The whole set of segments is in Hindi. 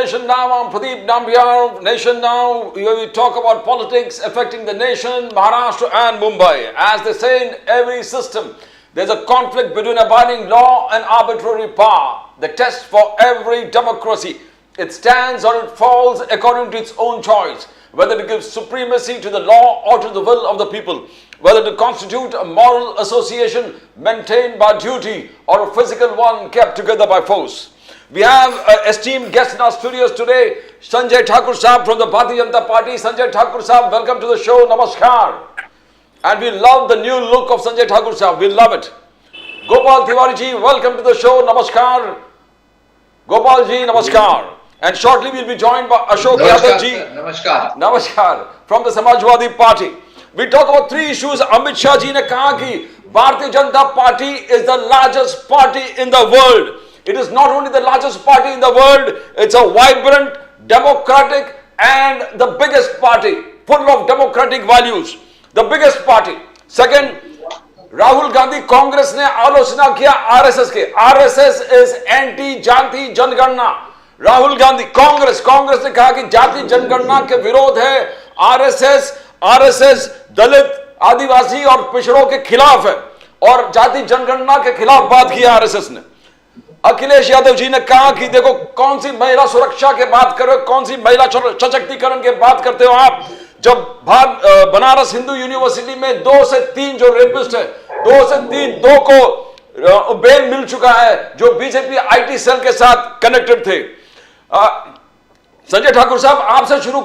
Nation Now. I'm Pradeep Nambiar. Nation Now, we talk about politics affecting the nation, Maharashtra and Mumbai. As they say in every system, there's a conflict between abiding law and arbitrary power. The test for every democracy. It stands or it falls according to its own choice, whether to give supremacy to the law or to the will of the people, whether to constitute a moral association maintained by duty or a physical one kept together by force. We have an esteemed guest in our studios today, Sanjay Thakur Sahab from the Bharatiya Janata Party. Sanjay Thakur Sahab, welcome to the show. Namaskar. And we love the new look of Sanjay Thakur Sahab. We love it. Gopal Tiwari ji, welcome to the show. Namaskar. Gopal ji, namaskar. And shortly we'll be joined by Ashok Yadav ji. Namaskar. Namaskar. From the Samajwadi Party. We talk about three issues. Amit Shah ji ne kaha ki Bharatiya Janata Party is the largest party in the world. It is not only the largest party in the world, it's a vibrant, democratic and the biggest party, full of democratic values. The biggest party. Second, Rahul Gandhi Congress ने आलोचना किया RSS के. RSS is anti जाति जनगणना. राहुल गांधी कांग्रेस ने कहा कि जाति जनगणना के विरोध है. RSS दलित, आदिवासी और पिछड़ों के खिलाफ है और जाति जनगणना के खिलाफ बात की RSS ने. अखिलेश यादव जी ने कहा कि देखो कौन सी महिला सुरक्षा के बात कर रहे हो, कौन सी महिला सशक्तिकरण के बात करते हो आप, जब बनारस हिंदू यूनिवर्सिटी में 2 से 3 जो रेपिस्ट है, 2 से 3 2 को बेल मिल चुका है जो बीजेपी आईटी सेल के साथ कनेक्टेड थे. संजय ठाकुर साहब, आपसे शुरू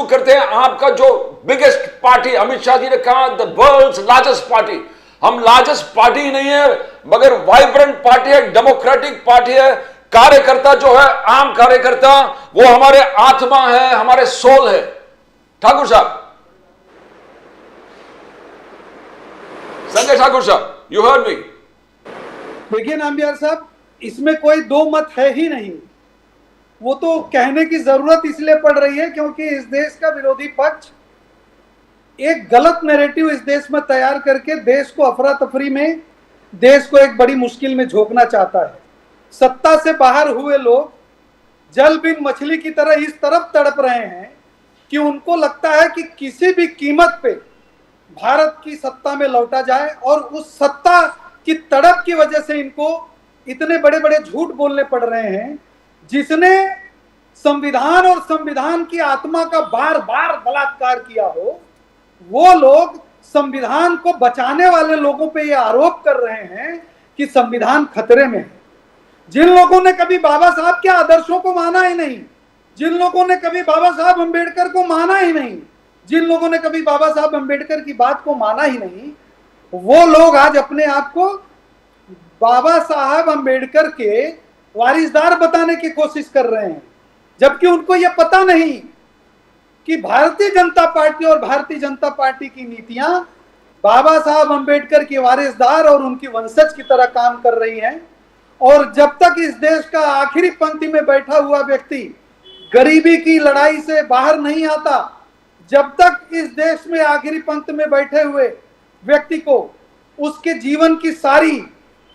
करते हैं. आपका जो बिगेस्ट पार्टी, अमित शाह जी ने कहा द वर्ल्ड्स लार्जेस्ट पार्टी. हम लार्जेस्ट पार्टी ही नहीं है मगर वाइब्रेंट पार्टी है, डेमोक्रेटिक पार्टी है. कार्यकर्ता जो है, आम कार्यकर्ता, वो हमारे आत्मा है, हमारे सोल है. ठाकुर साहब, संजय ठाकुर साहब, यू हर्ड मी. देखिए नाम्बियार साहब, इसमें कोई दो मत है ही नहीं. वो तो कहने की जरूरत इसलिए पड़ रही है क्योंकि इस देश का विरोधी पक्ष एक गलत नैरेटिव इस देश में तैयार करके देश को अफरा तफरी में, देश को एक बड़ी मुश्किल में झोंकना चाहता है. सत्ता से बाहर हुए लोग जल बिन मछली की तरह इस तरफ तड़प रहे हैं कि उनको लगता है कि किसी भी कीमत पे भारत की सत्ता में लौटा जाए और उस सत्ता की तड़प की वजह से इनको इतने बड़े बड़े झूठ बोलने पड़ रहे हैं. जिसने संविधान और संविधान की आत्मा का बार बार बलात्कार किया हो, वो लोग संविधान को बचाने वाले लोगों पे ये आरोप कर रहे हैं कि संविधान खतरे में है. जिन लोगों ने कभी बाबा साहब के आदर्शों को माना ही नहीं, जिन लोगों ने कभी बाबा साहब अंबेडकर को माना ही नहीं, जिन लोगों ने कभी बाबा साहब अंबेडकर की बात को माना ही नहीं, वो लोग आज अपने आप को बाबा साहब अंबेडकर के वारिसदार बताने की कोशिश कर रहे हैं, जबकि उनको यह पता नहीं कि भारतीय जनता पार्टी और भारतीय जनता पार्टी की नीतियां बाबा साहब अंबेडकर के वारिसदार और उनकी वंशज की तरह काम कर रही हैं. और जब तक इस देश का आखिरी पंक्ति में बैठा हुआ व्यक्ति गरीबी की लड़ाई से बाहर नहीं आता, जब तक इस देश में आखिरी पंक्ति में बैठे हुए व्यक्ति को उसके जीवन की सारी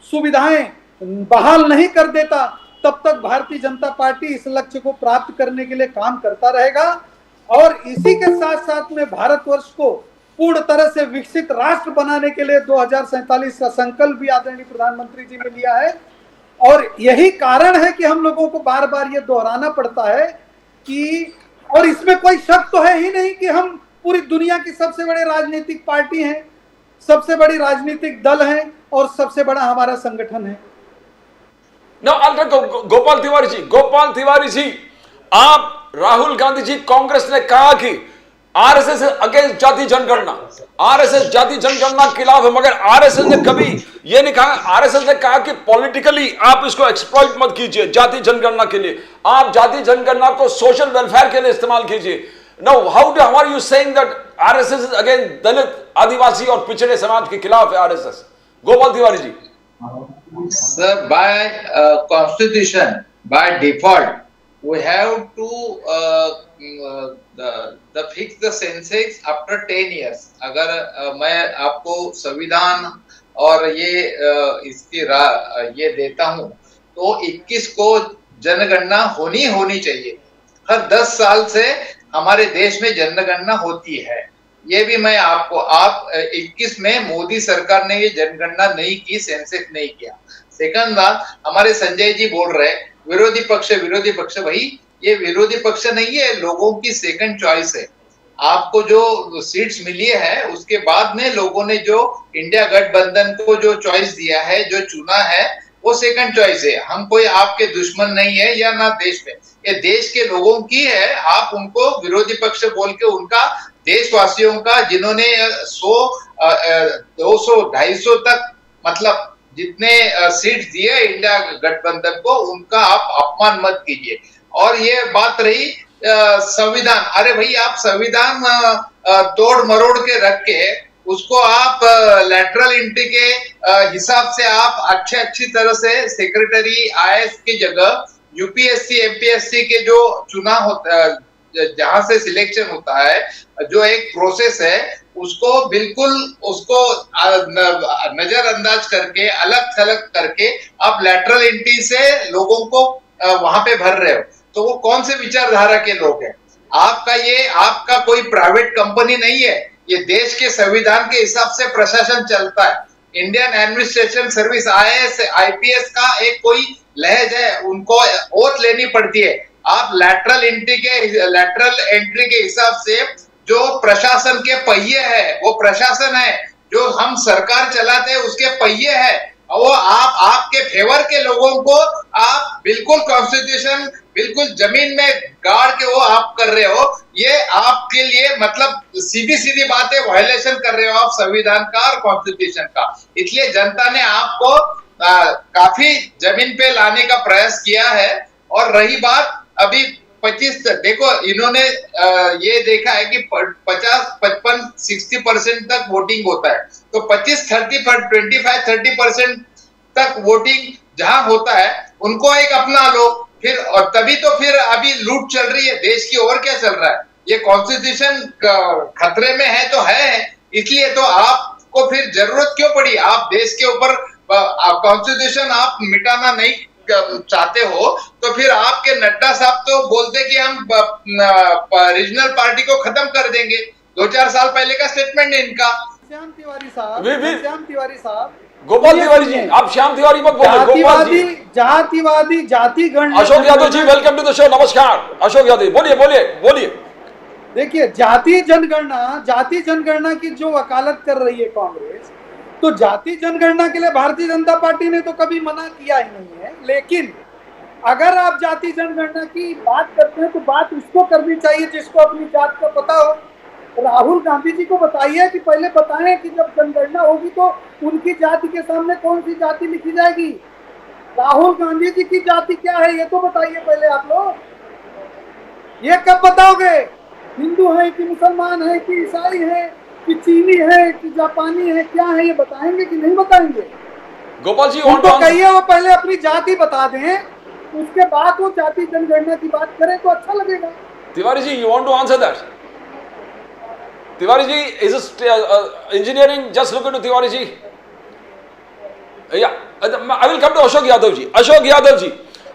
सुविधाएं बहाल नहीं कर देता, तब तक भारतीय जनता पार्टी इस लक्ष्य को प्राप्त करने के लिए काम करता रहेगा. और इसी के साथ साथ में भारतवर्ष को पूर्ण तरह से विकसित राष्ट्र बनाने के लिए 2047 का संकल्प भी आदरणीय प्रधानमंत्री जी ने लिया है. और यही कारण है कि हम लोगों को बार बार ये दोहराना पड़ता है कि, और इसमें कोई शक तो है ही नहीं कि हम पूरी दुनिया की सबसे बड़े राजनीतिक पार्टी हैं, सबसे बड़ी राजनीतिक दल हैं और सबसे बड़ा हमारा संगठन है. गोपाल तिवारी जी, आप, राहुल गांधी जी कांग्रेस ने कहा कि आरएसएस अगेंस्ट जाति जनगणना, आरएसएस जाति जनगणना के खिलाफ है, मगर आरएसएस ने कभी ये नहीं कहा. आरएसएस ने कहा कि पॉलिटिकली आप इसको एक्सप्लॉइट मत कीजिए जाति जनगणना के लिए, आप जाति जनगणना को सोशल वेलफेयर के लिए इस्तेमाल कीजिए. Now how are you saying that RSS is against Dalit, Adivasi और पिछड़े समाज के खिलाफ है RSS? Gopal Tiwari ji. Sir, by constitution, by default, we have to fix the census after 10 years. अगर मैं आपको संविधान और ये इसकी ये देता हूँ तो 21 को जनगणना होनी चाहिए। हर 10 साल से हमारे देश में जनगणना होती है। ये भी मैं आपको 21 में मोदी सरकार ने ये जनगणना नहीं की, सेंसेक्स नहीं किया। सेकंड बात, हमारे संजय जी बोल रहे विरोधी पक्ष, भाई ये विरोधी पक्ष नहीं है, लोगों की सेकंड चॉइस है। आपको जो सीट्स मिली है उसके बाद में लोगों ने जो इंडिया गठबंधन को जो चॉइस दिया है, जो चुना है, वो सेकंड चॉइस है। हम कोई आपके दुश्मन नहीं है या ना देश में, ये देश के लोगों की है। आप उनको विरोधी पक्ष बोल के उनका देशवासियों का, जिन्होंने 100, 200, 250 तक मतलब जितने सीट्स दिए इंडिया गठबंधन को, उनका आप अपमान मत कीजिए। और ये बात रही संविधान, अरे भाई आप संविधान तोड़ मरोड़ के रख के उसको आप लैटरल एंट्री के हिसाब से आप अच्छी तरह से सेक्रेटरी आईएएस की जगह यूपीएससी एमपीएससी के जो चुनाव होता है, जहां से सिलेक्शन होता है, जो एक प्रोसेस है, उसको बिल्कुल उसको नजरअंदाज करके अलग थलग करके आप लैटरल एंट्री से लोगों को वहां पे भर रहे हो। तो वो कौन से विचारधारा के लोग हैं? आपका कोई प्राइवेट कंपनी नहीं है, ये देश के संविधान के हिसाब से प्रशासन चलता है। Indian administration service IAS IPS का एक कोई लहज है, उनको ओथ लेनी पड़ती है। आप लैटरल एंट्री के हिसाब से जो प्रशासन के पहिए है, वो प्रशासन है, जो हम सरकार चलाते हैं उसके पहिए है, वो आपके फेवर के लोगों को आप बिल्कुल कॉन्स्टिट्यूशन बिल्कुल जमीन में गाड़ के वो आप कर रहे हो। ये आपके लिए मतलब सीधी बातें वायलेशन कर रहे हो आप संविधान का और कॉन्स्टिट्यूशन का। इसलिए जनता ने आपको काफी जमीन पे लाने का प्रयास किया है। और रही बात अभी 25, देखो इन्होंने ये देखा है कि 50, 55, 60% तक वोटिंग होता है, तो 25-30% तक वोटिंग जहां होता है उनको एक अपना लो फिर, और तभी तो फिर अभी लूट चल रही है देश की। और क्या चल रहा है? ये कॉन्स्टिट्यूशन खतरे में है तो है, इसलिए तो आपको फिर जरूरत क्यों पड़ी? आप देश के ऊपर कॉन्स्टिट्यूशन आप मिटाना नहीं चाहते हो, तो फिर आपके नड्डा साहब तो बोलते कि हम रीजनल पार्टी को खत्म कर देंगे। 2-4 साल पहले का स्टेटमेंट है इनका। श्याम तिवारी साहब, गोपाल तिवारी जी, आप श्याम तिवारी मत बोलो, गोपाल जी। जातिवादी जाति गणना। अशोक यादव जी, वेलकम टू द शो। नमस्कार अशोक यादव, बोलिए। देखिए, जाति जनगणना की जो वकालत कर रही है कांग्रेस, तो जाति जनगणना के लिए भारतीय जनता पार्टी ने तो कभी मना किया ही नहीं है। लेकिन अगर आप जाति जनगणना की बात करते हैं तो बात उसको करनी चाहिए जिसको अपनी जात का पता हो। राहुल गांधी जी को बताइए कि पहले बताएं कि जब जनगणना होगी तो उनकी जाति के सामने कौन सी जाति लिखी जाएगी। राहुल गांधी जी की जाति क्या है ये तो बताइए पहले आप लोग। ये कब बताओगे? हिंदू है कि मुसलमान है कि ईसाई है कि चीनी है कि जापानी है, क्या है, ये बताएंगे कि नहीं बताएंगे? गोपाल जी, उनको कहिए वो पहले अपनी जाति बता दें, उसके बाद वो जाति जनगणना की बात करें तो अच्छा लगेगा। Tiwari ji, you want to answer that? Tiwari ji, is this engineering? Just look into Tiwari ji. Yeah, I will come to Ashok Yadav ji.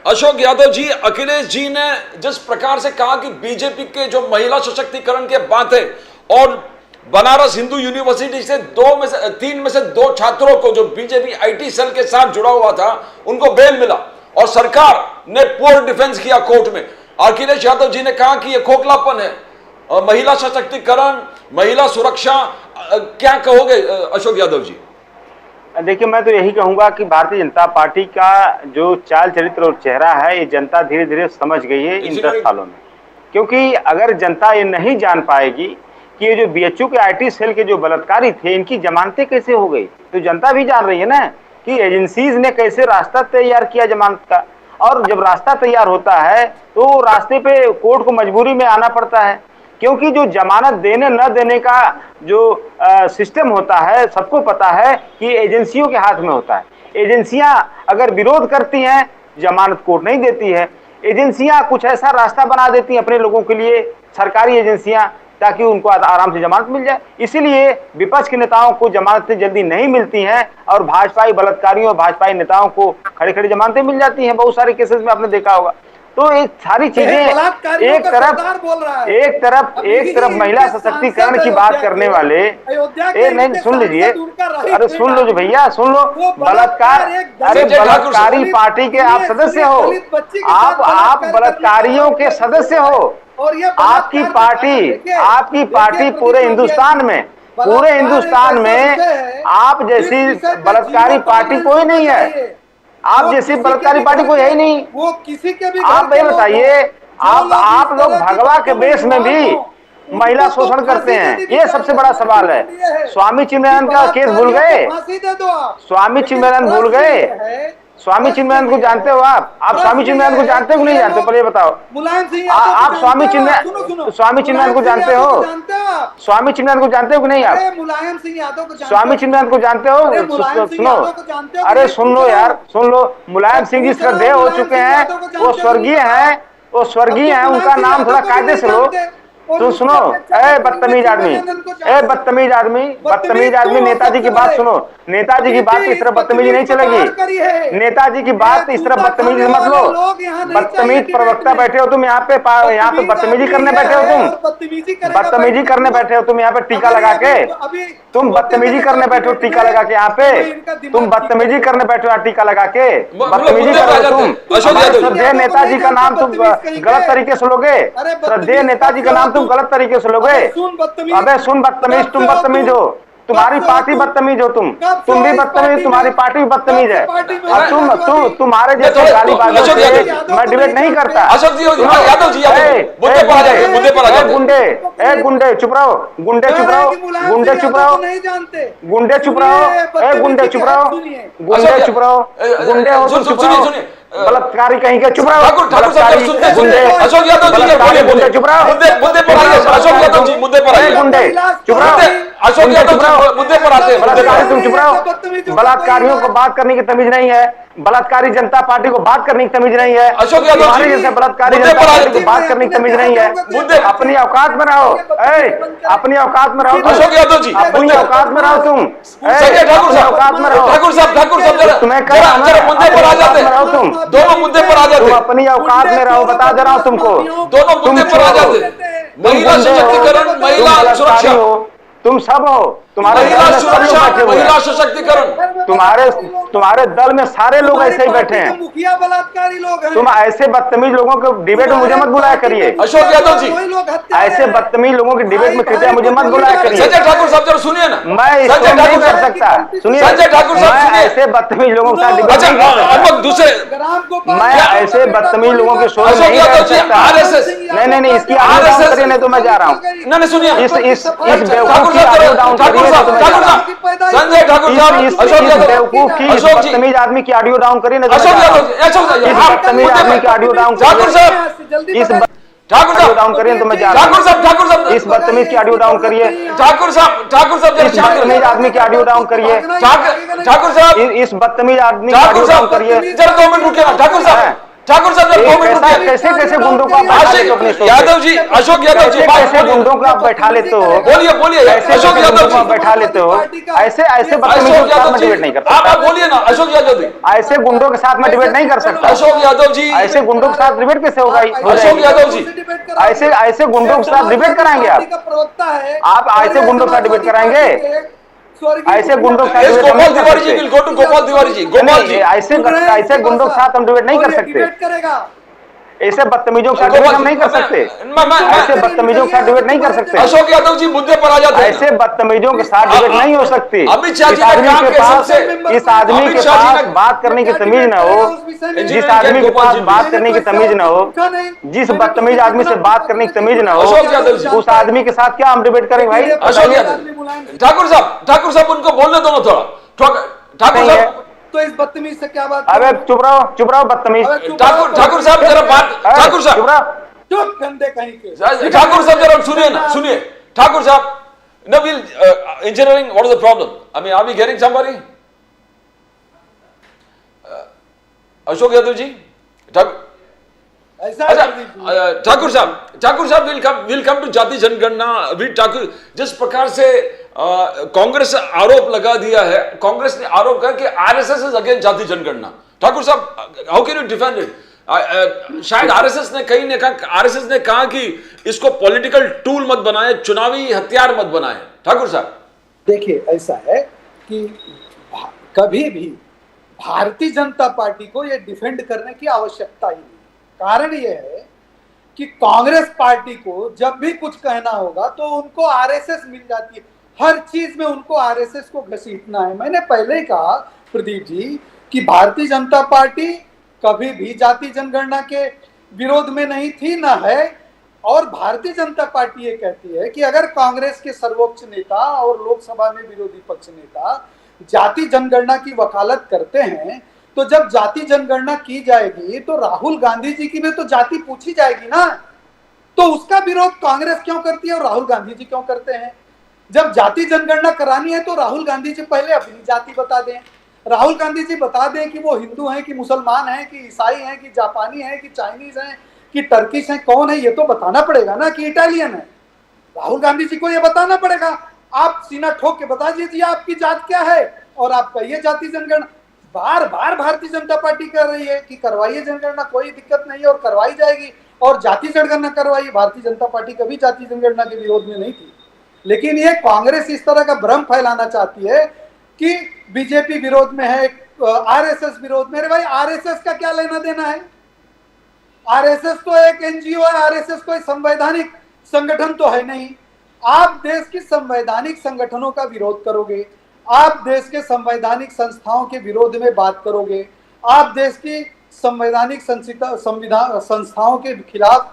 Ashok Yadav जी, अखिलेश जी ने जिस प्रकार से कहा कि बीजेपी के जो महिला सशक्तिकरण के बात है, और बनारस हिंदू यूनिवर्सिटी से 3 में से 2 छात्रों को जो बीजेपी आईटी सेल के साथ जुड़ा हुआ था, उनको बेल मिला और सरकार ने पुअर डिफेंस किया कोर्ट में। अखिलेश यादव जी ने कहा कि यह खोखलापन है, महिला सशक्तिकरण, महिला सुरक्षा, क्या कहोगे अशोक यादव जी? देखिए, मैं तो यही कहूंगा कि भारतीय जनता पार्टी का जो चाल चरित्र और चेहरा है, ये जनता धीरे धीरे समझ गई है इन 10 सालों में। क्योंकि अगर जनता ये नहीं जान पाएगी कि ये जो बीएचयू के आईटी सेल के जो बलात्कारी थे, इनकी जमानतें कैसे हो गई, तो जनता भी जान रही है ना कि एजेंसीज ने कैसे रास्ता तैयार किया जमानत का। और जब रास्ता तैयार होता है तो रास्ते पे कोर्ट को मजबूरी में आना पड़ता है, क्योंकि जो जमानत देने न देने का जो सिस्टम होता है, सबको पता है कि एजेंसियों के हाथ में होता है। एजेंसियां अगर विरोध करती हैं, जमानत कोर्ट नहीं देती है। एजेंसियां कुछ ऐसा रास्ता बना देती हैं अपने लोगों के लिए, सरकारी एजेंसियां, ताकि उनको आराम से जमानत मिल जाए। इसीलिए विपक्ष के नेताओं को जमानतें जल्दी नहीं मिलती हैं और भाजपाई बलात्कारियों और भाजपाई नेताओं को खड़ी खड़ी जमानतें मिल जाती हैं। बहुत सारे केसेस में आपने देखा होगा। तो एक सारी चीजें एक तरफ महिला सशक्तिकरण की बात करने वाले, नहीं सुन लीजिए, अरे सुन लो जो भैया, सुन लो, बलात्कार, अरे बलात्कारी पार्टी के आप सदस्य हो, आप बलात्कारियों के सदस्य हो। आपकी पार्टी पूरे हिंदुस्तान में आप जैसी बलात्कारी पार्टी कोई नहीं है। आप जैसी बलात्कारी पार्टी कोई है ही नहीं। वो किसी के भी आप ये बताइए, आप लोग भगवा के बेस में भी महिला शोषण करते हैं, ये सबसे बड़ा सवाल है। स्वामी चिन्मयानंद का केस भूल गए? स्वामी चिन्मयानंद भूल गए? स्वामी चिन्मयानंद को जानते हो आप? स्वामी चिन्मयानंद को जानते हो कि नहीं जानते? पहले बताओ। मुलायम सिंह आप स्वामी चिन्मयानंद को जानते हो? स्वामी चिन्मयानंद को जानते हो कि नहीं आप? मुलायम सिंह यादव को स्वामी चिन्मयानंद को जानते हो? सुनो, अरे सुन लो यार, सुन लो। मुलायम सिंह जी श्रद्धेय हो चुके हैं, वो स्वर्गीय हैं, उनका नाम थोड़ा कायदे से लो। तुम सुनो, बदतमीज आदमी, नेताजी की बात सुनो। नेताजी की बात इस तरह बदतमीजी नहीं चलेगी। नेताजी की बात इस तरह बदतमीजी मत लो। बदतमीज प्रवक्ता बैठे हो तुम यहाँ पे बदतमीजी करने बैठे हो तुम यहाँ पे टीका लगा के। तुम बदतमीजी करने बैठे हो टीका लगा के यहाँ पे। तुम बदतमीजी करने बैठे हो टीका लगा के। बदतमीजी करो तुम। श्रद्धेय नेताजी का नाम तुम गलत तरीके से लोगे। श्रद्धेय नेताजी का नाम तुम गलत तरीके से लोगे। अबे सुन बदतमीज, तुम बदतमीज हो, तुम्हारी पार्टी बदतमीज हो, तुम भी बदतमीज, तुम्हारी पार्टी भी बदतमीज है। और तुम्हारे जैसे गालीबाजों से मैं डिबेट नहीं करता। अशोक जी, यादव जी, मुद्दे पर आ जाओ। गुंडे चुप रहो, गुंडे चुप रहो, गुंडे चुप रहो, गुंडे चुप रहो, गुंडे चुप रहो, गुंडे चुप रहो, गुंडे हो तुम, चुप रहो, बलात्कारी कहीं के, चुप रहो। ठाकुर साहब सुनते सुनते अशोक यादव जी बोले, गुंडे चुप रहो, मुद्दे पर आइए। अशोक यादव जी मुद्दे पर आइए। गुंडे चुप रहो, अशोक यादव जी मुद्दे पर आते हैं। बलात्कारी तुम चुप रहो। बलात्कारियों को बात करने की तमीज नहीं है, बलात्कारी जनता पार्टी को बात करने की तमीज नहीं है। अशोक यादव जी जैसे बलात्कारी जनता पार्टी को बात करने की तमीज नहीं है। अपनी औकात में रहो, अपनी औकात में रहो। अशोक यादव जी अपनी औकात में रहो तुम। संजय ठाकुर साहब औकात में रहो। ठाकुर साहब तुम्हें मुद्दे पर आ जाते हैं। तुम दोनों मुद्दे पर आ जाते तुम हैं। अपनी औकात में रहो, बता दे रहा हूँ तुमको। दोनों मुद्दे पर आ जाते हैं। महिला सशक्तिकरण, महिला सुरक्षा, तुम सब हो। महिला सशक्तिकरण, तुम्हारे दल में सारे लोग ऐसे ही बैठे हैं। मुखिया बलात्कारी लोग हैं। तुम ऐसे बदतमीज लोगों को डिबेट में मुझे मत बुलाया करिए। अशोक यादव जी ऐसे बदतमीज लोगों की डिबेट में कृपया मुझे मत बुलाया करिए। संजय ठाकुर साहब जरा सुनिए ना। मैं इसको नहीं कर सकता। सुनिए, संजय ठाकुर साहब मैं सुनिए। ऐसे बदतमीज लोगों के साथ डिबेट नहीं कर सकता। दूसरे मैं ऐसे बदतमीज लोगों के शोर अशोक नहीं कर यादव जी सकता। आरएसएस, नहीं, इसकी ऑडियो डाउन करिए, नहीं तो मैं जा रहा हूँ। नहीं सुनिए, इस ठाकुर बेवकूफ की ऑडियो डाउन करिए, नहीं तो मैं जा रहा हूँ। संजय ठाकुर साहब, अशोक यादव, बेवकूफ की अशोक जी, बदतमीज आदमी की ऑडियो डाउन करिए, नहीं तो मैं अशोक जा रहा हूँ। यादव, इस बदतमीज आदमी की ऑडियो डाउन ठाकुर साहब, इस ठाकुर ऑडियो साहब डाउन करिए, तो मैं जा रहा ठाकुर हूँ। साहब इस बदतमीज की ऑडियो डाउन करिए। ठाकुर साहब इस बदतमीज आदमी की ऑडियो डाउन करिए। ठाकुर साहब, इस बदतमीज आदमी की ठाकुर ऑडियो डाउन साहब करिए। जरा 2 मिनट रुकिए ना। ठाकुर साहब जरा 2 मिनट रुकिए। कैसे गुंडों को आप बैठा लेते हो अपने शो पे? यादव जी, अशोक यादव जी, कैसे गुंडों को आप बैठा लेते हो? बोलिए ऐसे अशोक यादव गुंडों को आप जी, बैठा लेते हो? ऐसे बदतमीजों अशोक के साथ यादव मैं जी, डिबेट नहीं कर आप सकता। बोलिए ना। अशोक यादव जी, ऐसे गुंडों के साथ मैं डिबेट नहीं कर सकता। अशोक यादव जी, ऐसे गुंडों के साथ डिबेट कैसे होगा? अशोक यादव जी, ऐसे गुंडों के साथ डिबेट कराएंगे आप ऐसे गुंडों के साथ डिबेट कराएंगे? ऐसे गुंडों के साथ Yes, डिबेट गोपाल नहीं कर तिवारी जी, सकते। will go to Gopal Tiwari जी। गोपाल जी, ऐसे गुंडों के साथ हम डिबेट नहीं कर सकते। ऐसे बदतमीजों के साथ डिबेट हम नहीं कर सकते। ऐसे बदतमीजों के साथ डिबेट नहीं कर सकते। अशोक यादव जी मुद्दे पर आ जाते हैं। ऐसे बदतमीजों के साथ डिबेट नहीं हो सकती। अमित शाह जी इस ने आदमी कहा के कि पास सबसे- इस आदमी अमित के शाह जी पास ने- बात करने की तमीज न हो, जिस आदमी के पास बात करने की तमीज न हो, जिस बदतमीज आदमी से बात करने की तमीज न अशोक यादव जी, हो, उस आदमी के साथ क्या हम डिबेट करेंगे भाई? अशोक यादव, ठाकुर साहब उनको बोलने दो ना थोड़ा। ठाकुर साहब, तो इस बदतमीज से क्या बात? अबे चुप रहो बदतमीज। ठाकुर साहब जरा बात, ठाकुर साहब, चुप रहो। चुप गंदे कहीं के। ठाकुर साहब जरा सुनिए ना, सुनिए। ठाकुर साहब, no, we'll, engineering, what is the problem? I mean, are we getting somebody? Ashok Yadav जी, ऐसा अच्छा, है प्रदीप जी। ठाकुर साहब विल कम टू जाति जनगणना। वीर ठाकुर, जिस प्रकार से कांग्रेस आरोप लगा दिया है, कांग्रेस ने आरोप किया कि आरएसएस इज अगेंस्ट जाति जनगणना। ठाकुर साहब, how can you defend it? शायद आरएसएस ने कहा कि इसको पॉलिटिकल टूल मत बनाए, चुनावी हथियार मत बनाए। ठाकुर साहब देखिए, ऐसा है कि कभी भी भारतीय जनता पार्टी को यह डिफेंड करने की आवश्यकता ही नहीं। कारण यह है कि कांग्रेस पार्टी को जब भी कुछ कहना होगा तो उनको आरएसएस मिल जाती है। हर चीज में उनको आरएसएस को घसीटना है। मैंने पहले ही कहा प्रदीप जी कि भारतीय जनता पार्टी कभी भी जाति जनगणना के विरोध में नहीं थी, ना है। और भारतीय जनता पार्टी ये कहती है कि अगर कांग्रेस के सर्वोच्च नेता और लोकसभा में विरोधी पक्ष नेता जाति जनगणना की वकालत करते हैं, तो जब जाति जनगणना की जाएगी तो राहुल गांधी जी की भी तो जाति पूछी जाएगी ना। तो उसका विरोध कांग्रेस क्यों करती है और राहुल गांधी जी क्यों करते हैं? जब जाति जनगणना करानी है तो राहुल गांधी जी पहले अपनी जाति बता दें। राहुल गांधी जी बता दें कि वो हिंदू हैं कि मुसलमान हैं कि ईसाई हैं कि जापानी हैं कि चाइनीज हैं कि टर्किश हैं, कौन है ये तो बताना पड़ेगा ना, कि इटालियन है। राहुल गांधी जी को ये बताना पड़ेगा। आप सीना ठोक के बता दीजिए आपकी जात क्या है और आप कहिए जाति जनगणना। बार बार भारतीय जनता पार्टी कर रही है कि करवाइए जनगणना, कोई दिक्कत नहीं है और करवाई जाएगी, और जाति जनगणना करवाइए। भारतीय जनता पार्टी कभी जाति जनगणना के विरोध में नहीं थी, लेकिन ये कांग्रेस इस तरह का भ्रम फैलाना चाहती है कि बीजेपी विरोध में है, आरएसएस विरोध में। अरे भाई, आरएसएस का क्या लेना देना है? आरएसएस तो एक एनजीओ है, आरएसएस कोई संवैधानिक संगठन तो है नहीं। आप देश की संवैधानिक संगठनों का विरोध करोगे, आप देश के संवैधानिक संस्थाओं के विरोध में बात करोगे, आप देश की संवैधानिक संविधान संस्थाओं के खिलाफ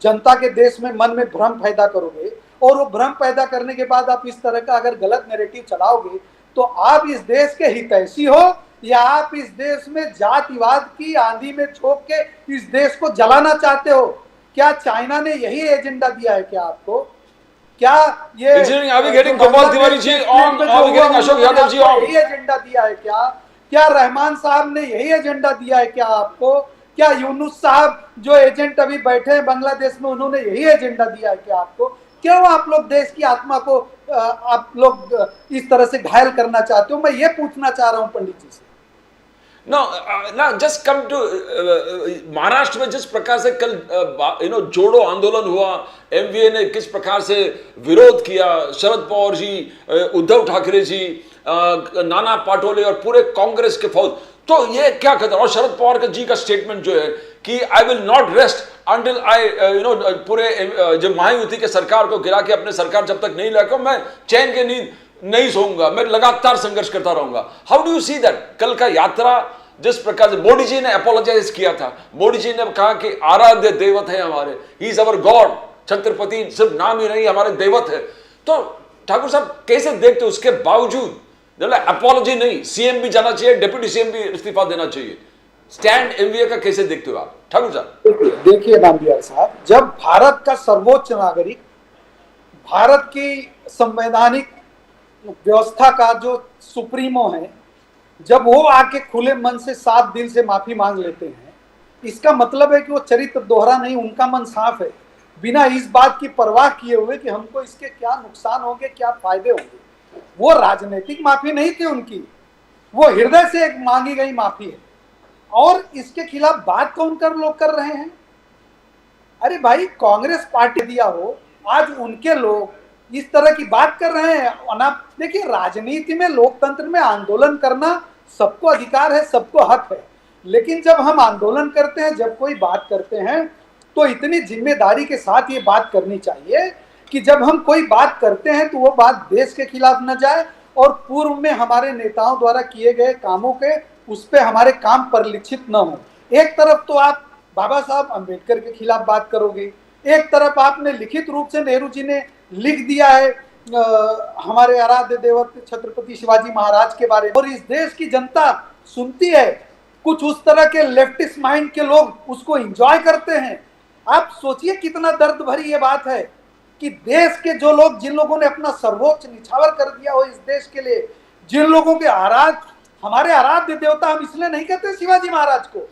जनता के देश में मन में भ्रम पैदा करोगे, और वो भ्रम पैदा करने के बाद आप इस तरह का अगर गलत नैरेटिव चलाओगे, तो आप इस देश के हितैषी हो या आप इस देश में जातिवाद की आंधी में झोंक के इस देश को जलाना चाहते हो? क्या चाइना ने यही एजेंडा दिया है क्या आपको? क्या ये गोपाल तिवारी जी अशोक यादव जी यही एजेंडा दिया है क्या? क्या रहमान साहब ने यही एजेंडा दिया है क्या आपको? क्या यूनुस साहब जो एजेंट अभी बैठे हैं बांग्लादेश में, उन्होंने यही एजेंडा दिया है क्या आपको? क्यों आप लोग देश की आत्मा को आप लोग इस तरह से घायल करना चाहते हो? मैं ये पूछना चाह रहा हूं पंडित जी से। ना जस्ट कम टू महाराष्ट्र में जिस प्रकार से कल जोड़ो आंदोलन हुआ, एमवीए ने किस प्रकार से विरोध किया, शरद पवार जी, उद्धव ठाकरे जी, नाना पाटोले और पूरे कांग्रेस के फौज, तो ये क्या कहते हैं? और शरद पवार जी का स्टेटमेंट जो है कि आई विल नॉट रेस्ट अंटिल आई पूरे जब महायुति के सरकार को गिरा के अपने सरकार जब तक नहीं लाकर मैं चैन के नींद नहीं सोऊंगा, मैं लगातार संघर्ष करता रहूंगा। How do you see that? कल का यात्रा जिस प्रकार से मोदी जी ने अपोलोजाइज किया था, मोदी जी ने कहा कि आराध्य देवत है हमारे, he is our God, Chhatrapati सिर्फ नाम ही नहीं हमारे देवत है। तो ठाकुर साहब कैसे देखते? उसके बावजूद अपोलॉजी नहीं, सीएम भी जाना चाहिए, डिप्टी सीएम भी इस्तीफा देना चाहिए, स्टैंड एमवीए का कैसे देखते हो आप ठाकुर साहब? देखिए नामबियार साहब, जब भारत का सर्वोच्च नागरिक, भारत की संवैधानिक व्यवस्था का जो सुप्रीमो है, जब वो आके खुले मन से साफ दिल से माफी मांग लेते हैं, इसका मतलब है कि वो चरित्र दोहरा नहीं, उनका मन साफ है, बिना इस बात की परवाह किए हुए कि हमको इसके क्या नुकसान होंगे, क्या फायदे होंगे। वो राजनीतिक माफी नहीं थी उनकी, वो हृदय से एक मांगी गई माफी है। और इसके खिलाफ बात कौन कर लोग कर रहे हैं? अरे भाई, कांग्रेस पार्टी दिया हो, आज उनके लोग इस तरह की बात कर रहे हैं। देखिए, राजनीति में, लोकतंत्र में आंदोलन करना सबको अधिकार है, सबको हक है, लेकिन जब हम आंदोलन करते हैं, जब कोई बात करते हैं, तो इतनी जिम्मेदारी के साथ ये बात करनी चाहिए कि जब हम कोई बात करते हैं तो वो बात देश के खिलाफ न जाए, और पूर्व में हमारे नेताओं द्वारा किए गए कामों के उस पर हमारे काम परिलक्षित न हो। एक तरफ तो आप बाबा साहब अंबेडकर के खिलाफ बात करोगे, एक तरफ आपने लिखित रूप से नेहरू जी ने लिख दिया है हमारे आराध्य देवत छत्रपति शिवाजी महाराज के बारे में, और इस देश की जनता सुनती है। कुछ उस तरह के लेफ्टिस्ट माइंड के लोग उसको एंजॉय करते हैं। आप सोचिए कितना दर्द भरी ये बात है कि देश के जो लोग, जिन लोगों ने अपना सर्वोच्च निछावर कर दिया हो इस देश के लिए, जिन लोगों के हमारे आराध्य देवता, हम इसलिए नहीं कहते शिवाजी महाराज को,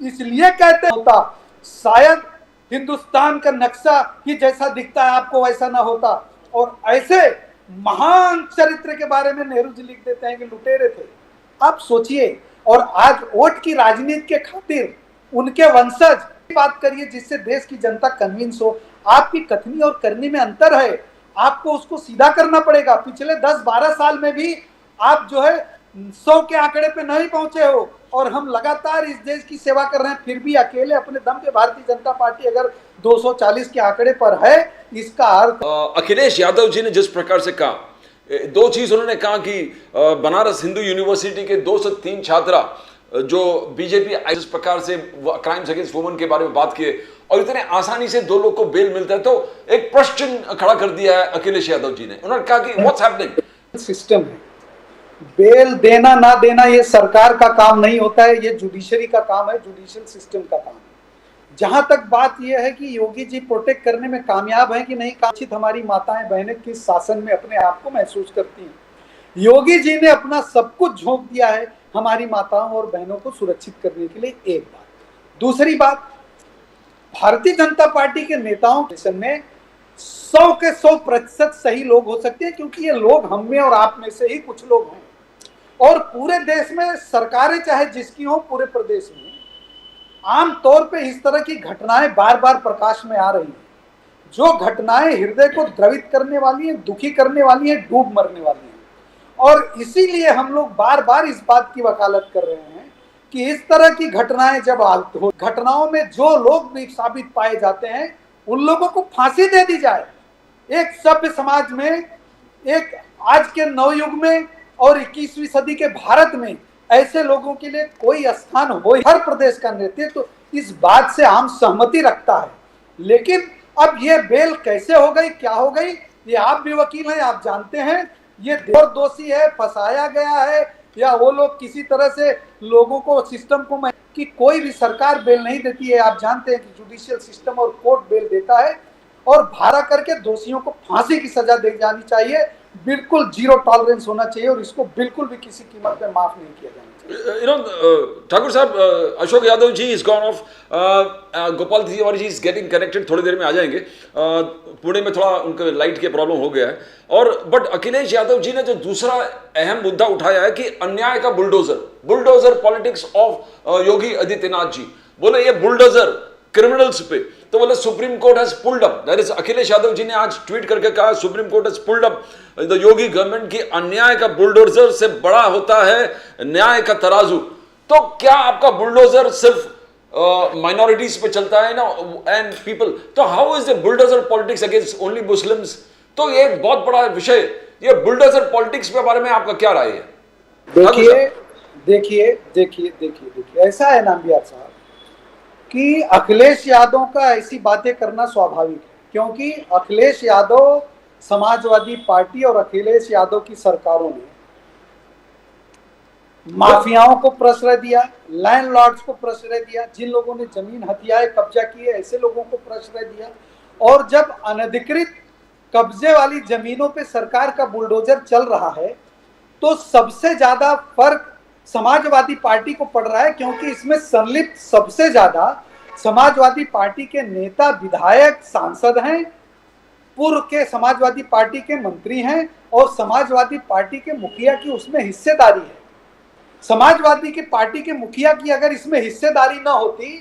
इसलिए कहते होता शायद हिंदुस्तान का नक्शा ही जैसा दिखता है आपको वैसा ना होता। और ऐसे महान चरित्र के बारे में नेहरू जी लिख देते हैं कि लुटेरे थे। आप सोचिए, और आज वोट की राजनीति के खातिर उनके वंशज बात करिए जिससे देश की जनता कन्विंस हो। आपकी कथनी और करनी में अंतर है, आपको उसको सीधा करना पड़ेगा। पिछले 10-12 साल में भी आप जो है 100 के आंकड़े पे नहीं पहुंचे हो, और हम लगातार इस देश की सेवा कर रहे हैं, फिर भी अकेले अपने दम पे भारतीय जनता पार्टी अगर 240 के आंकड़े पर है, इसका अर्थ अखिलेश यादव जी ने जिस प्रकार से कहा, दो चीज उन्होंने कहा कि बनारस हिंदू यूनिवर्सिटी के 2 से 3 छात्रा जो बीजेपी इस प्रकार से क्राइम्स अगेंस्ट वुमेन के बारे में बात किए और इतने आसानी से 2 लोग को बेल मिलता है, तो एक प्रश्न खड़ा कर दिया है अखिलेश यादव जी ने। उन्होंने कहा कि व्हाट्स हैपनिंग, सिस्टम है, बेल देना ना देना ये सरकार का काम नहीं होता है, ये जुडिशरी का काम है, जुडिशियल सिस्टम का काम है। जहां तक बात यह है कि योगी जी प्रोटेक्ट करने में कामयाब है कि नहीं, काचित हमारी माताएं बहनें किस शासन में अपने आप को महसूस करती हैं। योगी जी ने अपना सब कुछ झोंक दिया है हमारी माताओं और बहनों को सुरक्षित करने के लिए, एक बात। दूसरी बात, भारतीय जनता पार्टी के नेताओं में 100 के 100% सही लोग हो सकते हैं, क्योंकि ये लोग हम में और आप में से ही कुछ लोग हैं। और पूरे देश में सरकारें चाहे जिसकी हो, पूरे प्रदेश में आम तौर पे इस तरह की घटनाएं बार बार प्रकाश में आ रही हैं, जो घटनाएं हृदय को द्रवित करने वाली हैं, दुखी करने वाली हैं, डूब मरने वाली हैं। और इसीलिए हम लोग बार बार इस बात की वकालत कर रहे हैं कि इस तरह की घटनाएं जब हो, घटनाओं में जो लोग भी साबित पाए जाते हैं उन लोगों को फांसी दे दी जाए। एक सभ्य समाज में, एक आज के नवयुग में और 21वीं सदी के भारत में ऐसे लोगों के लिए कोई स्थान हो। हर प्रदेश का नेतृत्व तो इस बात से आम सहमति रखता है, लेकिन अब ये बेल कैसे हो गई, क्या हो गई, ये आप भी वकील हैं, आप जानते हैं। ये दोषी है, फंसाया गया है, या वो लोग किसी तरह से लोगों को, सिस्टम को, कि कोई भी सरकार बेल नहीं देती है। आप जानते हैं कि जुडिशियल सिस्टम और कोर्ट बेल देता है, और भाड़ा करके दोषियों को फांसी की सजा दी जानी चाहिए। बिल्कुल 0 टॉलरेंस होना चाहिए, और इसको बिल्कुल भी किसी कीमत पे माफ नहीं किया जाना चाहिए। Thakur sahab, Ashok Yadav ji is gone off, Gopal Tiwari ji is getting connected, थोड़ी देर में आ जाएंगे। पुणे में थोड़ा उनके लाइट के प्रॉब्लम हो गया है। और बट अखिलेश यादव जी ने जो दूसरा अहम मुद्दा उठाया है कि अन्याय का bulldozer politics of Yogi Adityanath ji, बोले ये बुलडोजर क्रिमिनल्स पे, तो बोले supreme court has pulled up, that is Akhilesh Yadav ji ने आज ट्वीट करके कहा supreme court has pulled up the Yogi government की अन्याय का बुलडोजर से बड़ा होता है न्याय का तराजू। तो क्या आपका बुलडोजर सिर्फ माइनॉरिटीज पे चलता है ना, एंड पीपल, तो how is the bulldozer politics against only Muslims? तो ये एक बहुत बड़ा विषय, ये बुलडोजर पॉलिटिक्स के बारे में आपका क्या राय है? देखिए ऐसा है नामबियार साहब कि अखिलेश यादव का ऐसी बातें करना स्वाभाविक है, क्योंकि अखिलेश यादव, समाजवादी पार्टी और अखिलेश यादव की सरकारों ने माफियाओं को प्रश्रय दिया, लैंडलॉर्ड्स को प्रश्रय दिया, जिन लोगों ने जमीन हथियाए कब्जा किए ऐसे लोगों को प्रश्रय दिया। और जब अनधिकृत कब्जे वाली जमीनों पे सरकार का बुलडोजर चल रहा है, तो सबसे ज्यादा फर्क समाजवादी पार्टी को पड़ रहा है, क्योंकि इसमें संलिप्त सबसे ज्यादा समाजवादी पार्टी के नेता, विधायक, सांसद हैं, पूर्व के समाजवादी पार्टी के मंत्री हैं, और समाजवादी पार्टी के मुखिया की उसमें हिस्सेदारी है। समाजवादी की पार्टी के मुखिया की अगर इसमें हिस्सेदारी ना होती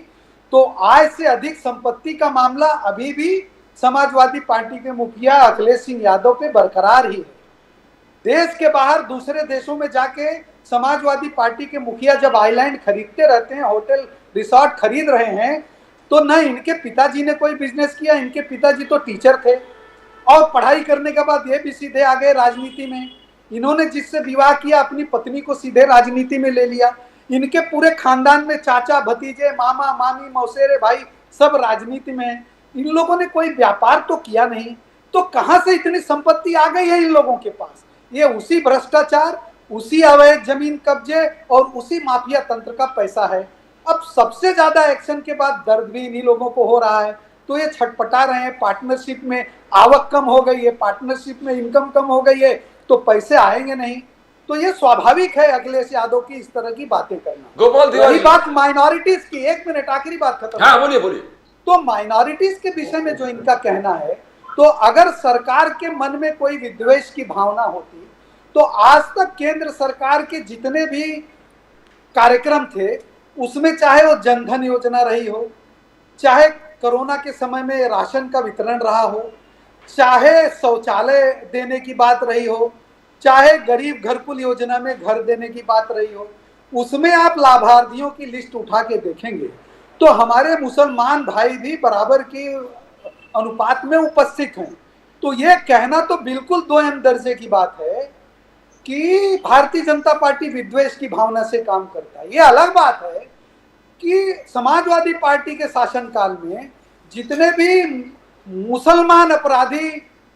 तो आय से अधिक संपत्ति का मामला अभी भी समाजवादी पार्टी के मुखिया अखिलेश सिंह यादव पे बरकरार ही है। देश के बाहर दूसरे देशों में जाके समाजवादी पार्टी के मुखिया जब आइलैंड खरीदते रहते हैं, होटल रिसोर्ट खरीद रहे हैं, तो न इनके पिताजी ने कोई बिजनेस किया, इनके पिताजी तो टीचर थे और पढ़ाई करने के बाद ये भी सीधे आ गए राजनीति में। इन्होंने जिससे विवाह किया अपनी पत्नी को सीधे राजनीति में ले लिया। इनके पूरे खानदान में चाचा, भतीजे, मामा, मामी, मौसेरे भाई सब राजनीति में हैं। इन लोगों ने कोई व्यापार तो किया नहीं, तो कहां से इतनी संपत्ति आ गई है इन लोगों के पास? ये उसी भ्रष्टाचार, उसी अवैध जमीन कब्जे और उसी माफिया तंत्र का पैसा है। अब सबसे ज्यादा एक्शन के बाद दर्द भी इन्हीं लोगों को हो रहा है, तो ये छटपटा रहे हैं। पार्टनरशिप में आवक कम हो गई है, पार्टनरशिप में इनकम कम हो गई है, तो पैसे आएंगे नहीं। तो ये स्वाभाविक है अखिलेश यादव की इस तरह की बातें करना। गोपाल तिवारी रही बात माइनॉरिटीज की, 1 मिनट आखिरी बात खत्म। हाँ बोलिए बोलिए। तो माइनॉरिटीज के विषय में जो इनका कहना है, तो अगर सरकार के मन में कोई विद्वेष की भावना होती तो आज तक केंद्र सरकार के जितने भी कार्यक्रम थे उसमें, चाहे वो जनधन योजना रही हो, चाहे कोरोना के समय में राशन का वितरण रहा हो, चाहे शौचालय देने की बात रही हो, चाहे गरीब घरकुल योजना में घर देने की बात रही हो, उसमें आप लाभार्थियों की लिस्ट उठा के देखेंगे तो हमारे मुसलमान भाई भी बराबर के अनुपात में उपस्थित हैं। तो ये कहना तो बिल्कुल दो अहम दर्जे की बात है कि भारतीय जनता पार्टी विद्वेष की भावना से काम करता है। ये अलग बात है कि समाजवादी पार्टी के शासनकाल में जितने भी मुसलमान अपराधी,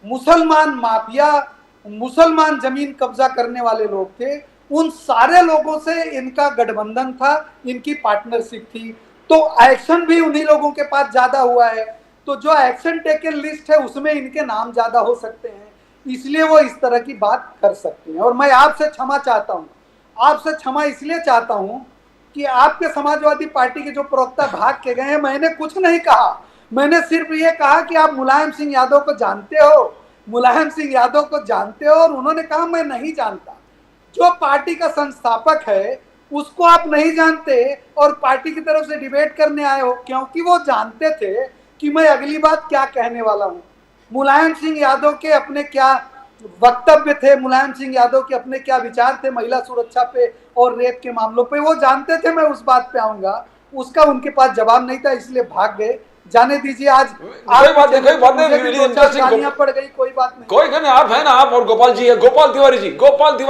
मुसलमान माफिया, मुसलमान जमीन कब्जा करने वाले लोग थे, उन सारे लोगों से इनका गठबंधन था, इनकी पार्टनरशिप थी। तो एक्शन भी उन्हीं लोगों के पास ज्यादा हुआ है, तो जो एक्शन टेकन लिस्ट है उसमें इनके नाम ज्यादा हो सकते हैं, इसलिए वो इस तरह की बात कर सकते हैं। और मैं आपसे क्षमा चाहता हूँ, आपसे क्षमा इसलिए चाहता हूँ कि आपके समाजवादी पार्टी के जो प्रवक्ता भाग के गए हैं, मैंने कुछ नहीं कहा, मैंने सिर्फ ये कहा कि आप मुलायम सिंह यादव को जानते हो, मुलायम सिंह यादव को जानते हो, और उन्होंने कहा मैं नहीं जानता। जो पार्टी का संस्थापक है उसको आप नहीं जानते और पार्टी की तरफ से डिबेट करने आए हो, क्योंकि वो जानते थे कि मैं अगली बात क्या कहने वाला हूँ। मुलायम सिंह यादव के अपने क्या वक्तव्य थे, मुलायम सिंह यादव के अपने क्या विचार थे महिला सुरक्षा पे और रेप के मामलों पे, वो जानते थे मैं उस बात पे आऊंगा, उसका उनके पास जवाब नहीं था, इसलिए भाग गए। जाने दीजिए, आज कोई बात नहीं, गालियां पड़ गई, कोई बात नहीं, कोई नहीं, आप है ना, आप और गोपाल जी है, Gopal Tiwari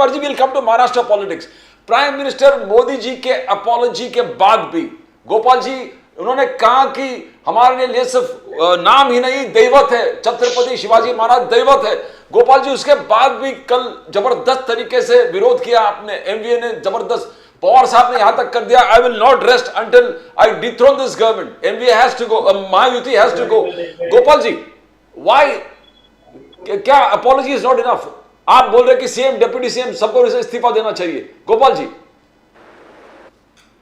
ji will come to Maharashtra politics. Prime minister Modi ji के अपॉलॉजी के बाद भी गोपाल जी उन्होंने कहा कि हमारे लिए सिर्फ नाम ही नहीं दैवत है, छत्रपति शिवाजी महाराज दैवत है। गोपाल जी उसके बाद भी कल जबरदस्त तरीके से विरोध किया आपने, एमवीए ने जबरदस्त, पवार साहब ने यहां तक कर दिया, I will not rest until I dethrone this government, MVA has to go, Mahayuti has to go. Gopal ji why, क्या अपॉलॉजी इज नॉट इनफ? आप बोल रहे कि सीएम, डिप्टी सीएम सबको इस्तीफा देना चाहिए। गोपाल जी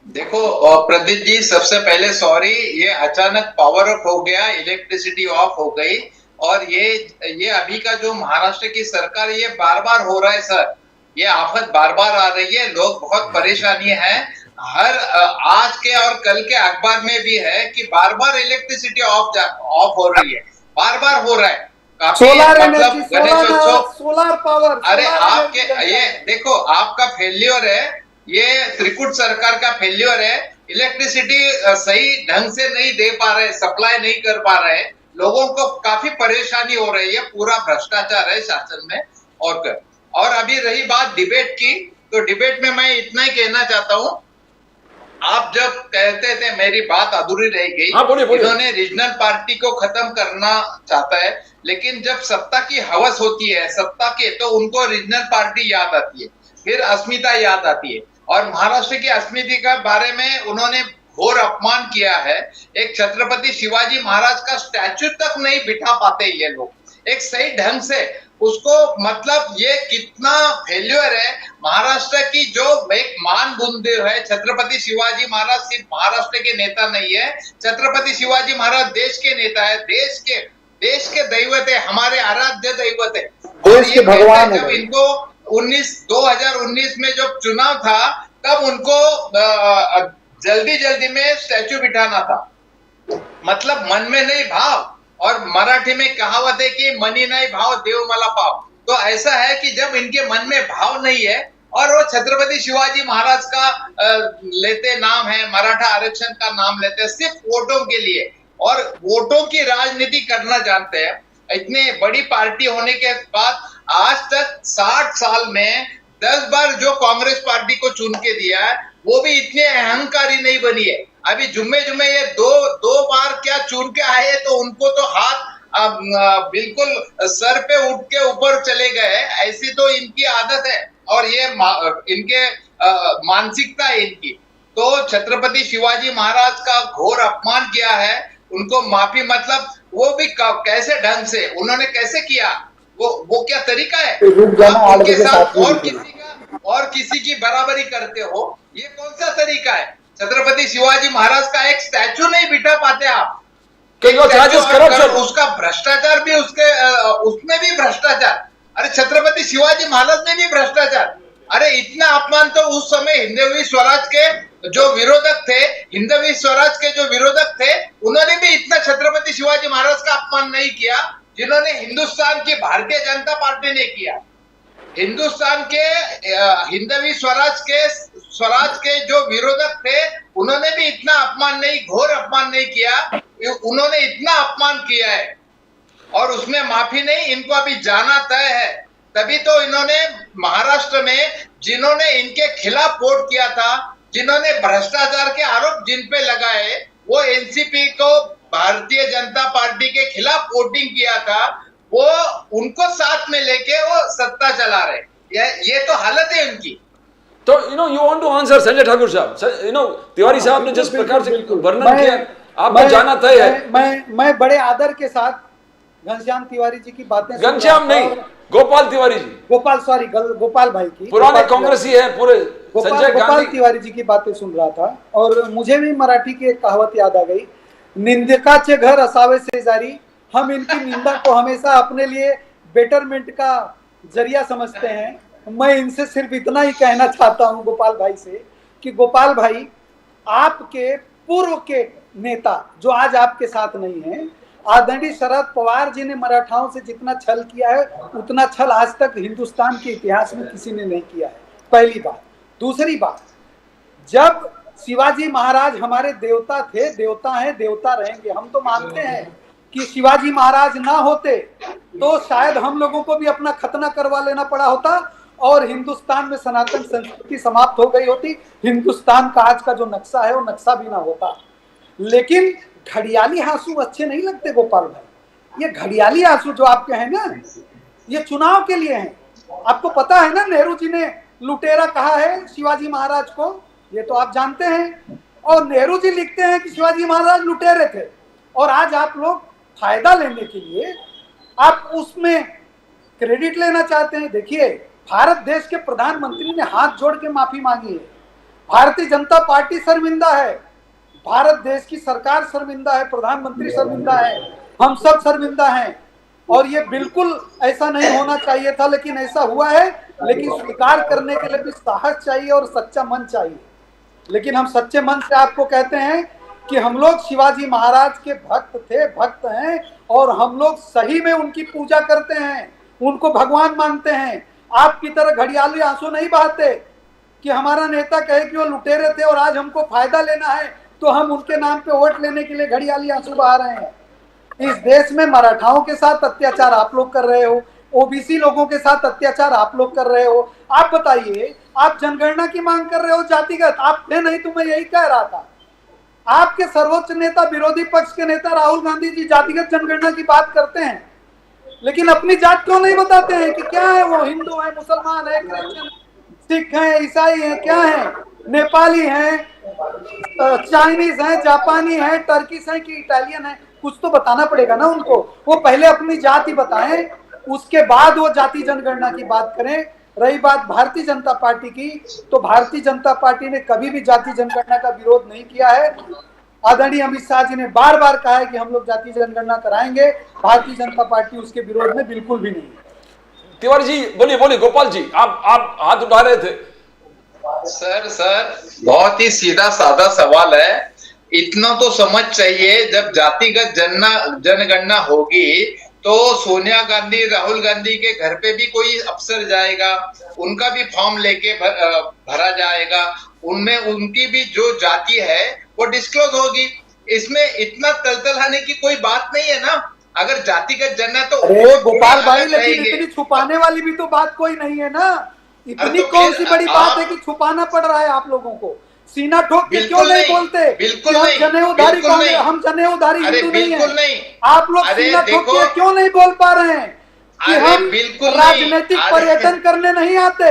देखो प्रदीप जी, सबसे पहले सॉरी, ये अचानक पावर ऑफ हो गया, इलेक्ट्रिसिटी ऑफ हो गई, और ये अभी का जो महाराष्ट्र की सरकार, ये बार बार हो रहा है सर, ये आफत बार बार आ रही है, लोग बहुत परेशानी है। हर आज के और कल के अखबार में भी है कि बार बार इलेक्ट्रिसिटी ऑफ हो रही है, बार बार हो रहा है। सोलर मतलब गणेशोत्सव, सोलर पावर, अरे आपके ये देखो, आपका फेल्योर है, ये त्रिकुट सरकार का फेल्योर है। इलेक्ट्रिसिटी सही ढंग से नहीं दे पा रहे, सप्लाई नहीं कर पा रहे, लोगों को काफी परेशानी हो रही है, पूरा भ्रष्टाचार है शासन में। और अभी रही बात डिबेट की, तो डिबेट में मैं इतना ही कहना चाहता हूं, आप जब कहते थे, मेरी बात अधूरी रह गई। हाँ, बोलिए। इन्होंने रीजनल पार्टी को खत्म करना चाहता है, लेकिन जब सत्ता की हवस होती है सत्ता के, तो उनको रीजनल पार्टी याद आती है, फिर अस्मिता याद आती है। और महाराष्ट्र की अस्मिता के बारे में उन्होंने घोर अपमान किया है। एक छत्रपति शिवाजी महाराज का स्टैच्यू तक नहीं बिठा पाते ये लोग एक सही ढंग से उसको, मतलब ये कितना फेल्यूर है। महाराष्ट्र की जो एक मान बुंदे है, छत्रपति शिवाजी महाराज सिर्फ महाराष्ट्र के नेता नहीं है, छत्रपति शिवाजी महाराज देश के नेता है, देश के दैवत है, हमारे आराध्य दैवत है, देश के भगवान। जब इनको 2019 में जब चुनाव था, तब उनको जल्दी में स्टैच्यू बिठाना था, मतलब मन में नहीं भाव। और मराठी में कहावत है कि मनी नहीं भाव देव मला पाव। तो ऐसा है कि जब इनके मन में भाव नहीं है और वो छत्रपति शिवाजी महाराज का लेते नाम है, मराठा आरक्षण का नाम लेते हैं सिर्फ वोटों के लिए, और वोटों की राजनीति करना जानते हैं। इतने बड़ी पार्टी होने के बाद आज तक 60 साल में 10 बार जो कांग्रेस पार्टी को चुन के दिया है, वो भी इतने अहंकारी नहीं बनी है। अभी जुम्मे ये दो बार क्या चुन के आए, तो उनको तो हाथ बिल्कुल सर पे उठ के ऊपर चले गए। ऐसी तो इनकी आदत है और ये इनके मानसिकता है इनकी। तो छत्रपति शिवाजी महाराज का घोर अपमान किया है, उनको माफी, मतलब वो भी कैसे ढंग से उन्होंने कैसे किया, वो क्या तरीका है? उनके साथ और किसी का और किसी की बराबरी करते हो, ये कौन सा तरीका है? छत्रपति शिवाजी महाराज का एक स्टैचू नहीं बिठा पाते आप। उसका भ्रष्टाचार भी उसमें भी भ्रष्टाचार। अरे छत्रपति शिवाजी महाराज में भी भ्रष्टाचार। अरे इतना अपमान तो उस समय हिंदवी स्वराज के जो विरोधक थे, हिंदवी स्वराज के जो विरोधक थे, उन्होंने भी इतना छत्रपति शिवाजी महाराज का अपमान नहीं किया जिन्होंने हिंदुस्तान की भारतीय जनता पार्टी ने किया। हिंदुस्तान के हिंदवी स्वराज के जो विरोधक थे, उन्होंने भी इतना अपमान नहीं, घोर अपमान नहीं किया। उन्होंने इतना अपमान किया है और उसमें माफी नहीं, इनको अभी जाना तय है। तभी तो इन्होंने महाराष्ट्र में जिन्होंने इनके खिलाफ वोट किया था, जिन्होंने भ्रष्टाचार के आरोप जिन पे लगाए, वो एनसीपी को, भारतीय जनता पार्टी के खिलाफ वोटिंग किया था, वो उनको साथ में लेके वो सत्ता चला रहे। ये तो हालत है उनकी। तो you want to answer Sanjay Thakur साहब, तिवारी साहब ने जिस प्रकार से वर्णन किया, आपको जाना तय है। मैं बड़े आदर के साथ घनश्याम तिवारी जी की बातें, घनश्याम नहीं, गोपाल तिवारी जी, गोपाल भाई की, पुराने कांग्रेसी है पूरे, गोपाल तिवारी जी की बातें सुन रहा था और मुझे भी मराठी की एक कहावत याद आ गई, निंदकाचे घर असावे शेजारी। हम इनकी निंदा को हमेशा अपने लिए बेटरमेंट का जरिया समझते हैं। मैं इनसे सिर्फ इतना ही कहना चाहता हूं गोपाल भाई से कि गोपाल भाई, आपके पूर्व के नेता जो आज आपके साथ नहीं है, आदरणीय शरद पवार जी ने मराठाओं से जितना छल किया है, उतना छल आज तक हिंदुस्तान के इतिहास में किसी ने नहीं किया है। पहली बात। दूसरी बात, जब शिवाजी महाराज हमारे देवता थे, देवता हैं, देवता रहेंगे। हम तो मानते हैं कि शिवाजी महाराज ना होते तो शायद हम लोगों को भी अपना खतना करवा लेना पड़ा होता और हिंदुस्तान में सनातन संस्कृति समाप्त हो गई होती। हिंदुस्तान का आज का जो नक्शा है वो नक्शा भी ना होता। लेकिन घड़ियाली आंसू अच्छे नहीं लगते गोपाल भाई। ये घड़ियाली आंसू जो आपके हैं ना, ये चुनाव के लिए हैं। आपको पता है ना, नेहरू जी ने लुटेरा कहा है शिवाजी महाराज को, ये तो आप जानते हैं। और नेहरू जी लिखते हैं कि शिवाजी महाराज लुटेरे थे, और आज आप लोग फायदा लेने के लिए आप उसमें क्रेडिट लेना चाहते हैं। देखिए, भारत देश के प्रधानमंत्री ने हाथ जोड़ के माफी मांगी है। भारतीय जनता पार्टी शर्मिंदा है, भारत देश की सरकार शर्मिंदा है, प्रधानमंत्री शर्मिंदा है, हम सब शर्मिंदा हैं। और ये बिल्कुल ऐसा नहीं होना चाहिए था, लेकिन ऐसा हुआ है। लेकिन स्वीकार करने के लिए भी साहस चाहिए और सच्चा मन चाहिए। लेकिन हम सच्चे मन से आपको कहते हैं कि हम लोग शिवाजी महाराज के भक्त थे, भक्त हैं, और हम लोग सही में उनकी पूजा करते हैं, उनको भगवान मानते हैं। आपकी तरह घड़ियाली आंसू नहीं बहाते कि हमारा नेता कहे कि वो लुटेरे थे और आज हमको फायदा लेना है तो हम उनके नाम पे वोट लेने के लिए घड़ियाली आंसू बहा रहे हैं। इस देश में मराठाओं के साथ अत्याचार आप लोग कर रहे हो, ओबीसी लोगों के साथ अत्याचार आप लोग कर रहे हो। आप बताइए, आप जनगणना की मांग कर रहे हो जातिगत, आप थे नहीं तो मैं यही कह रहा था। आपके सर्वोच्च नेता, विरोधी पक्ष के नेता राहुल गांधी जी जातिगत जनगणना की बात करते हैं, लेकिन अपनी जात क्यों नहीं बताते हैं कि क्या है वो, हिंदू है, मुसलमान है, क्रिश्चियन, सिख है, ईसाई है, क्या है, नेपाली है, चाइनीज है, जापानी है, टर्किश है कि इटालियन है। कुछ तो बताना पड़ेगा ना उनको। वो पहले अपनी जाति बताएं, उसके बाद वो जाति जनगणना की बात करें। रही बात भारतीय जनता पार्टी की, तो भारतीय जनता पार्टी ने कभी भी जाति जनगणना का विरोध नहीं किया है। आदरणीय अमित शाह जी ने बार बार कहा है कि हम लोग जाति जनगणना कराएंगे। भारतीय जनता पार्टी उसके विरोध में बिल्कुल भी नहीं। तिवारी जी बोलिए, बोलिए। गोपाल जी, आप हाथ उठा रहे थे। सर बहुत ही सीधा साधा सवाल है। इतना तो समझ चाहिए, जब जातिगत जनगणना होगी तो सोनिया गांधी, राहुल गांधी के घर पे भी कोई अफसर जाएगा, उनका भी फॉर्म लेके भरा जाएगा, उनमें उनकी भी जो जाति है वो डिस्क्लोज होगी। इसमें इतना तलतलाने की कोई बात नहीं है ना। अगर जातिगत जनगणना तो गोपाल भाई, लेकिन इतनी छुपाने वाली भी तो बात कोई नहीं है ना। इतनी कौन सी बड़ी बात है कि छुपाना पड़ रहा है आप लोगों को? सीना ठोक के क्यों नहीं बोलते? बिल्कुल हम जनेऊधारी कौन है? हम जनेऊधारी हिंदू नहीं है। आप लोग सीना ठोक के क्यों नहीं बोल पा रहे हैं कि हम राजनीतिक पर्यटन करने नहीं आते?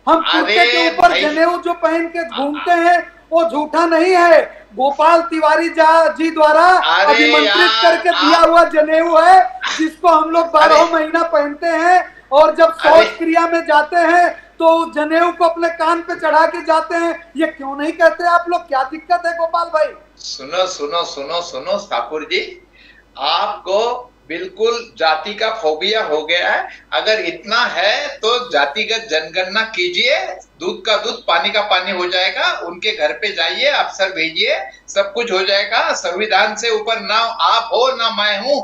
हम कुर्ते के ऊपर जनेऊ जो पहन के घूमते हैं वो झूठा नहीं है। गोपाल तिवारी जी द्वारा अभिमंत्रित करके दिया हुआ जनेऊ है, जिसको हम लोग 12 महीना पहनते हैं। और जब शौच क्रिया में जाते हैं तो जनेऊ को अपने कान पे चढ़ा के जाते हैं, ये क्यों नहीं कहते आप लोग? क्या दिक्कत है गोपाल भाई? सुनो सुनो सुनो सुनो ठाकुर जी, आपको बिल्कुल जाति का फोबिया हो गया है। अगर इतना है तो जातिगत जनगणना कीजिए, दूध का दूध पानी का पानी हो जाएगा। उनके घर पे जाइए, अफसर भेजिए, सब कुछ हो जाएगा। संविधान से ऊपर ना आप हो ना मैं हूं।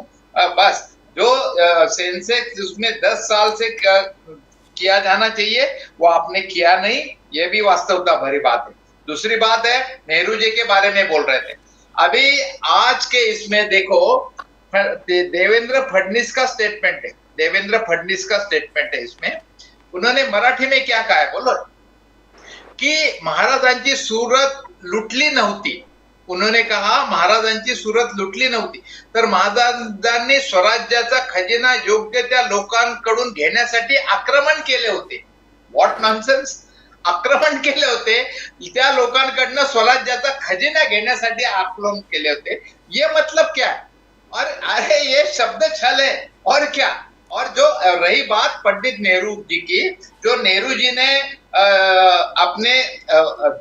बस जो सेंसेक्स उसमें 10 साल से किया जाना चाहिए वो आपने किया नहीं, ये भी वास्तवता भरी बात है। दूसरी बात है, नेहरू जी के बारे में बोल रहे थे अभी। आज के इसमें देखो, देवेंद्र फडणवीस का स्टेटमेंट है, देवेंद्र फडणवीस का स्टेटमेंट है। इसमें उन्होंने मराठी में क्या कहा है बोलो, की महाराजांची सूरत लुटली नव्हती। उन्होंने कहा महाराजांची सूरत लुटली नव्हती, तर महाराजांनी स्वराज्याचा खजिना योग्य त्या लोकांकडून घेण्यासाठी आक्रमण केले होते। व्हॉट नॉनसेन्स, आक्रमण केले होते, त्या लोकांकडनं स्वराज्याचा खजिना घेण्यासाठी आक्रमण केले होते। ये मतलब क्या है? और अरे ये शब्द छल है और क्या। और जो रही बात पंडित नेहरू जी की, जो नेहरू जी ने अपने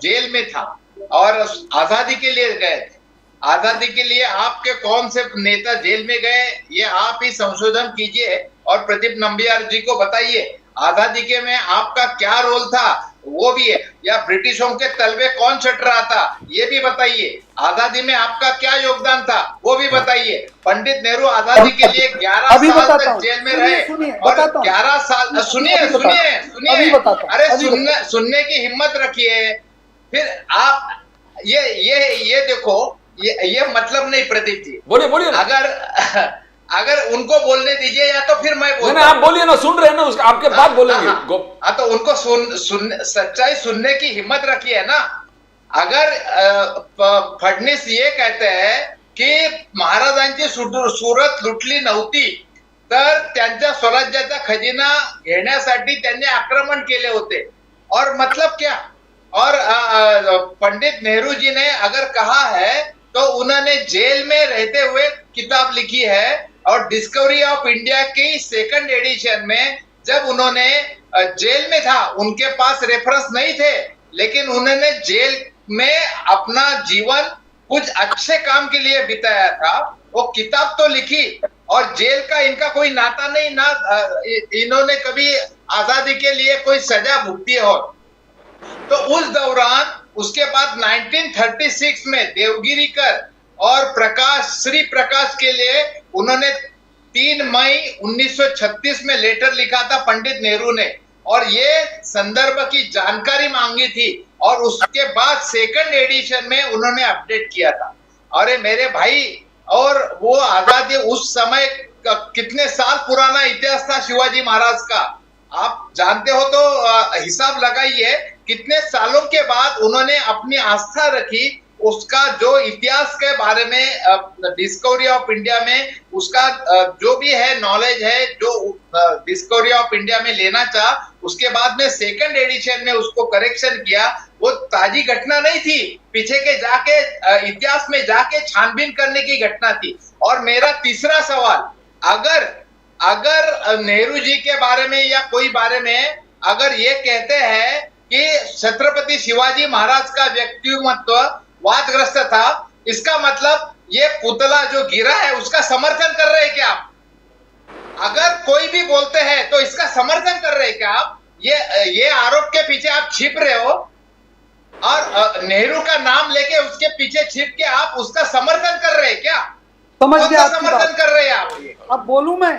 जेल में था और आजादी के लिए गए थे, आजादी के लिए आपके कौन से नेता जेल में गए, ये आप ही संशोधन कीजिए और प्रदीप नंबियार जी को बताइए आजादी के में आपका क्या रोल था, वो भी है। या ब्रिटिशों के तलवे कौन छट रहा था, ये भी बताइए। आजादी में आपका क्या योगदान था, वो भी बताइए। पंडित नेहरू आजादी के लिए 11 साल तक जेल में रहे और 11 साल सुनिए सुनिए सुनिए, अरे सुनने की हिम्मत रखिए। फिर आप ये देखो, ये मतलब नहीं प्रदीप जी, बोलिए बोलिए। अगर उनको बोलने दीजिए या तो फिर मैं बोलूं। आप बोलिए ना, सुन रहे हैं ना, उसका आपके बात बोलेंगे। तो उनको सच्चाई सुनने की हिम्मत रखिए ना। अगर फडणवीस ये कहते हैं की महाराजांची सूरत लुटली नव्हती, तर त्यांच्या स्वराज्याचा खजिना घेण्यासाठी त्यांनी आक्रमण केले होते, और मतलब क्या। और पंडित नेहरू जी ने अगर कहा है तो उन्होंने जेल में रहते हुए किताब लिखी है, और डिस्कवरी ऑफ इंडिया की 2nd एडिशन में जब उन्होंने जेल में था, उनके पास रेफरेंस नहीं थे, लेकिन उन्होंने जेल में अपना जीवन कुछ अच्छे काम के लिए बिताया था, वो किताब तो लिखी। और जेल का इनका कोई नाता नहीं, ना इन्होंने कभी आजादी के लिए कोई सजा भुगती हो। तो उस दौरान, उसके बाद 1936 में देवगिरीकर और श्री प्रकाश के लिए उन्होंने 3 मई 1936 में लेटर लिखा था पंडित नेहरू ने, और ये संदर्भ की जानकारी मांगी थी, और उसके बाद 2nd एडिशन में उन्होंने अपडेट किया था। अरे मेरे भाई, और वो आजादी उस समय कितने साल पुराना इतिहास था शिवाजी महाराज का, आप जानते हो तो हिसाब लगाइए कितने सालों के बाद उन्होंने अपनी आस्था रखी। उसका जो इतिहास के बारे में डिस्कवरी ऑफ इंडिया में उसका जो भी है नॉलेज है, जो डिस्कवरी ऑफ इंडिया में लेना चाहा, उसके बाद में 2nd एडिशन में उसको करेक्शन किया। वो ताजी घटना नहीं थी, पीछे के जाके इतिहास में जाके छानबीन करने की घटना थी। और मेरा तीसरा सवाल, अगर नेहरू जी के बारे में या कोई बारे में अगर ये कहते हैं कि छत्रपति शिवाजी महाराज का व्यक्तिमत्व वादग्रस्त था, इसका मतलब ये पुतला जो गिरा है उसका समर्थन कर रहे हैं क्या आप? अगर कोई भी बोलते हैं तो इसका समर्थन कर रहे हैं क्या आप? ये आरोप के पीछे आप छिप रहे हो, और नेहरू का नाम लेके उसके पीछे छिप के आप उसका समर्थन कर रहे हैं क्या? समझ गया, समर्थन कर रहे हैं आप? अब बोलूं मैं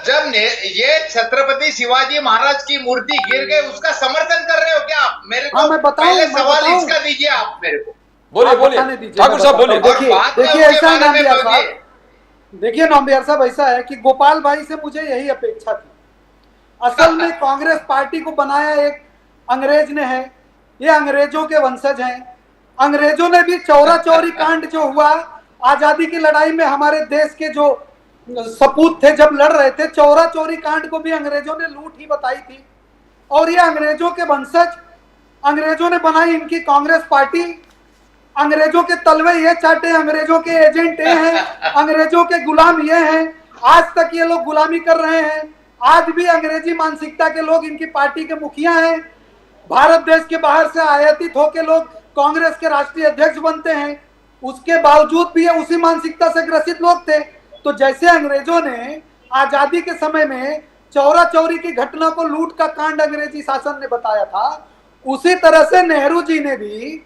जब ये छत्रपति शिवाजी महाराज की मूर्ति गिर गई, उसका समर्थन कर रहे हो क्या आप? मेरे को पहले सवाल इसका दीजिए आप मेरे को। बोलिए ठाकुर साहब, बोलिए। देखिए ऐसा है नंबियार साहब, देखिए नंबियार साहब, ऐसा है कि गोपाल भाई से मुझे यही अपेक्षा थी। असल में कांग्रेस पार्टी को बनाया एक अंग्रेज ने है, ये अंग्रेजों के वंशज हैं। अंग्रेजों ने भी चौरा चौरी कांड जो हुआ आजादी की लड़ाई में, हमारे देश के जो सपूत थे जब लड़ रहे थे, चौरा चौरी कांड को भी अंग्रेजों ने लूट ही बताई थी। और ये अंग्रेजों के वंशज, अंग्रेजों ने बनाई इनकी कांग्रेस पार्टी, अंग्रेजों के तलवे ये चाटे, अंग्रेजों के एजेंट ये हैं, अंग्रेजों के गुलाम ये हैं। आज तक ये लोग गुलामी कर रहे हैं। आज भी अंग्रेजी मानसिकता के लोग इनकी पार्टी के मुखिया हैं। भारत देश के बाहर से आयातित होकर लोग कांग्रेस के राष्ट्रीय अध्यक्ष बनते हैं, उसके बावजूद भी ये उसी मानसिकता से ग्रसित लोग थे। तो जैसे अंग्रेजों ने आजादी के समय में चौरा चौरी की घटना को लूट का कांड अंग्रेजी शासन ने बताया था, उसी तरह से नेहरू जी ने भी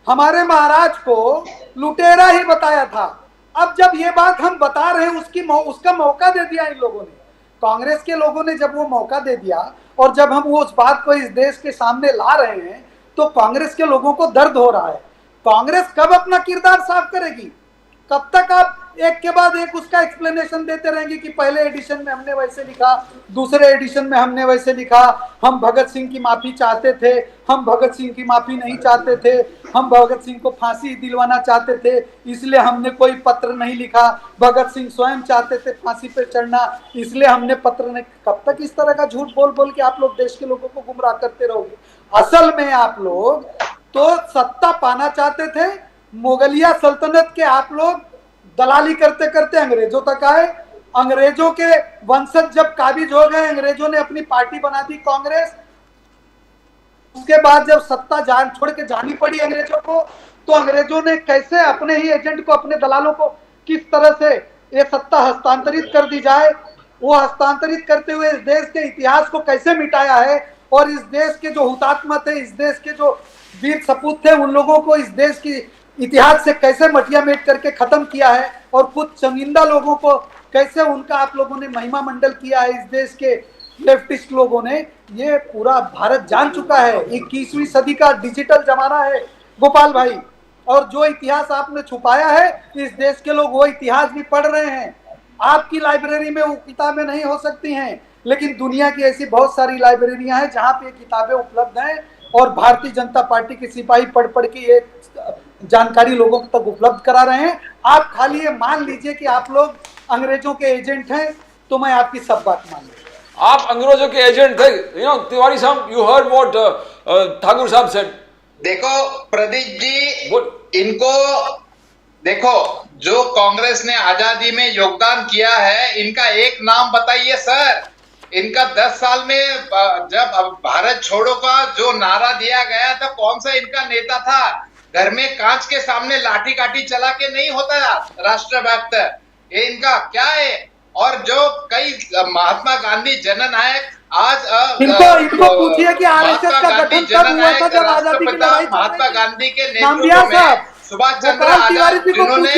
हमारे महाराज को लुटेरा ही बताया था। अब जब ये बात हम बता रहे हैं, उसका मौका दे दिया इन लोगों ने, कांग्रेस के लोगों ने जब वो मौका दे दिया और जब हम वो उस बात को इस देश के सामने ला रहे हैं तो कांग्रेस के लोगों को दर्द हो रहा है। कांग्रेस कब अपना किरदार साफ करेगी? कब तक आप एक के बाद एक उसका एक्सप्लेनेशन देते रहेंगे कि पहले एडिशन में हमने वैसे लिखा, दूसरे एडिशन में हमने वैसे लिखा, हम भगत सिंह की माफी चाहते थे, हम भगत सिंह की माफी नहीं चाहते थे, हम भगत सिंह को फांसी दिलवाना चाहते थे इसलिए हमने कोई पत्र नहीं लिखा, भगत सिंह स्वयं चाहते थे फांसी पर चढ़ना इसलिए हमने पत्र नहीं। कब तक इस तरह का झूठ बोल बोल के आप लोग देश के लोगों को गुमराह करते रहोगे? असल में आप लोग तो सत्ता पाना चाहते थे, मुगलिया सल्तनत के आप लोग दलाली करते करते अंग्रेजों तक आए। अंग्रेजों के वंशज जब काबिज हो गए, अंग्रेजों ने अपनी पार्टी बना दी कांग्रेस। उसके बाद जब सत्ता जान छोड़ के जानी पड़ी अंग्रेजों को, तो अंग्रेजों ने कैसे अपने ही एजेंट को, अपने दलालों को किस तरह से ये सत्ता हस्तांतरित कर दी जाए, वो हस्तांतरित करते हुए इस देश के इतिहास को कैसे मिटाया है और इस देश के जो हुतात्मा थे, इस देश के जो वीर सपूत थे, उन लोगों को इस देश की इतिहास से कैसे मटिया मेट करके खत्म किया है और कुछ चंगिंदा लोगों को कैसे उनका आप लोगों ने महिमा मंडल किया है। इस देश के लेफ्टिस्ट लोगों ने, ये पूरा भारत जान चुका है। 21वीं सदी का डिजिटल जमाना है गोपाल भाई, और जो इतिहास आपने छुपाया है इस देश के लोग वो इतिहास भी पढ़ रहे हैं। आपकी लाइब्रेरी में वो किताबें नहीं हो सकती हैं, लेकिन दुनिया की ऐसी बहुत सारी लाइब्रेरियां हैं जहां पे किताबें उपलब्ध हैं और भारतीय जनता पार्टी के सिपाही पढ़ पढ़ के ये जानकारी लोगों तक उपलब्ध करा रहे हैं। आप खाली ये मान लीजिए कि आप लोग अंग्रेजों के एजेंट हैं, तो मैं आपकी सब बात मान लूंगा। आप अंग्रेजों के एजेंट थे। तिवारी साहब, यू हर्ड व्हाट ठाकुर साहब सेड। देखो प्रदीप जी, इनको देखो, जो कांग्रेस ने आजादी में योगदान किया है, इनका एक नाम बताइए सर। इनका 10 साल में जब भारत छोड़ो का जो नारा दिया गया था, कौन सा इनका नेता था? घर में कांच के सामने लाठी काठी चला के नहीं होता राष्ट्रभक्त, ये इनका क्या है? और जो कई महात्मा गांधी जननायक आज इनको पूछिए कि आरएसएस का गठन कब हुआ था? जब आजादी की लड़ाई महात्मा गांधी के नेतृत्व में सुभाष चंद्र आजाद, जिन्होंने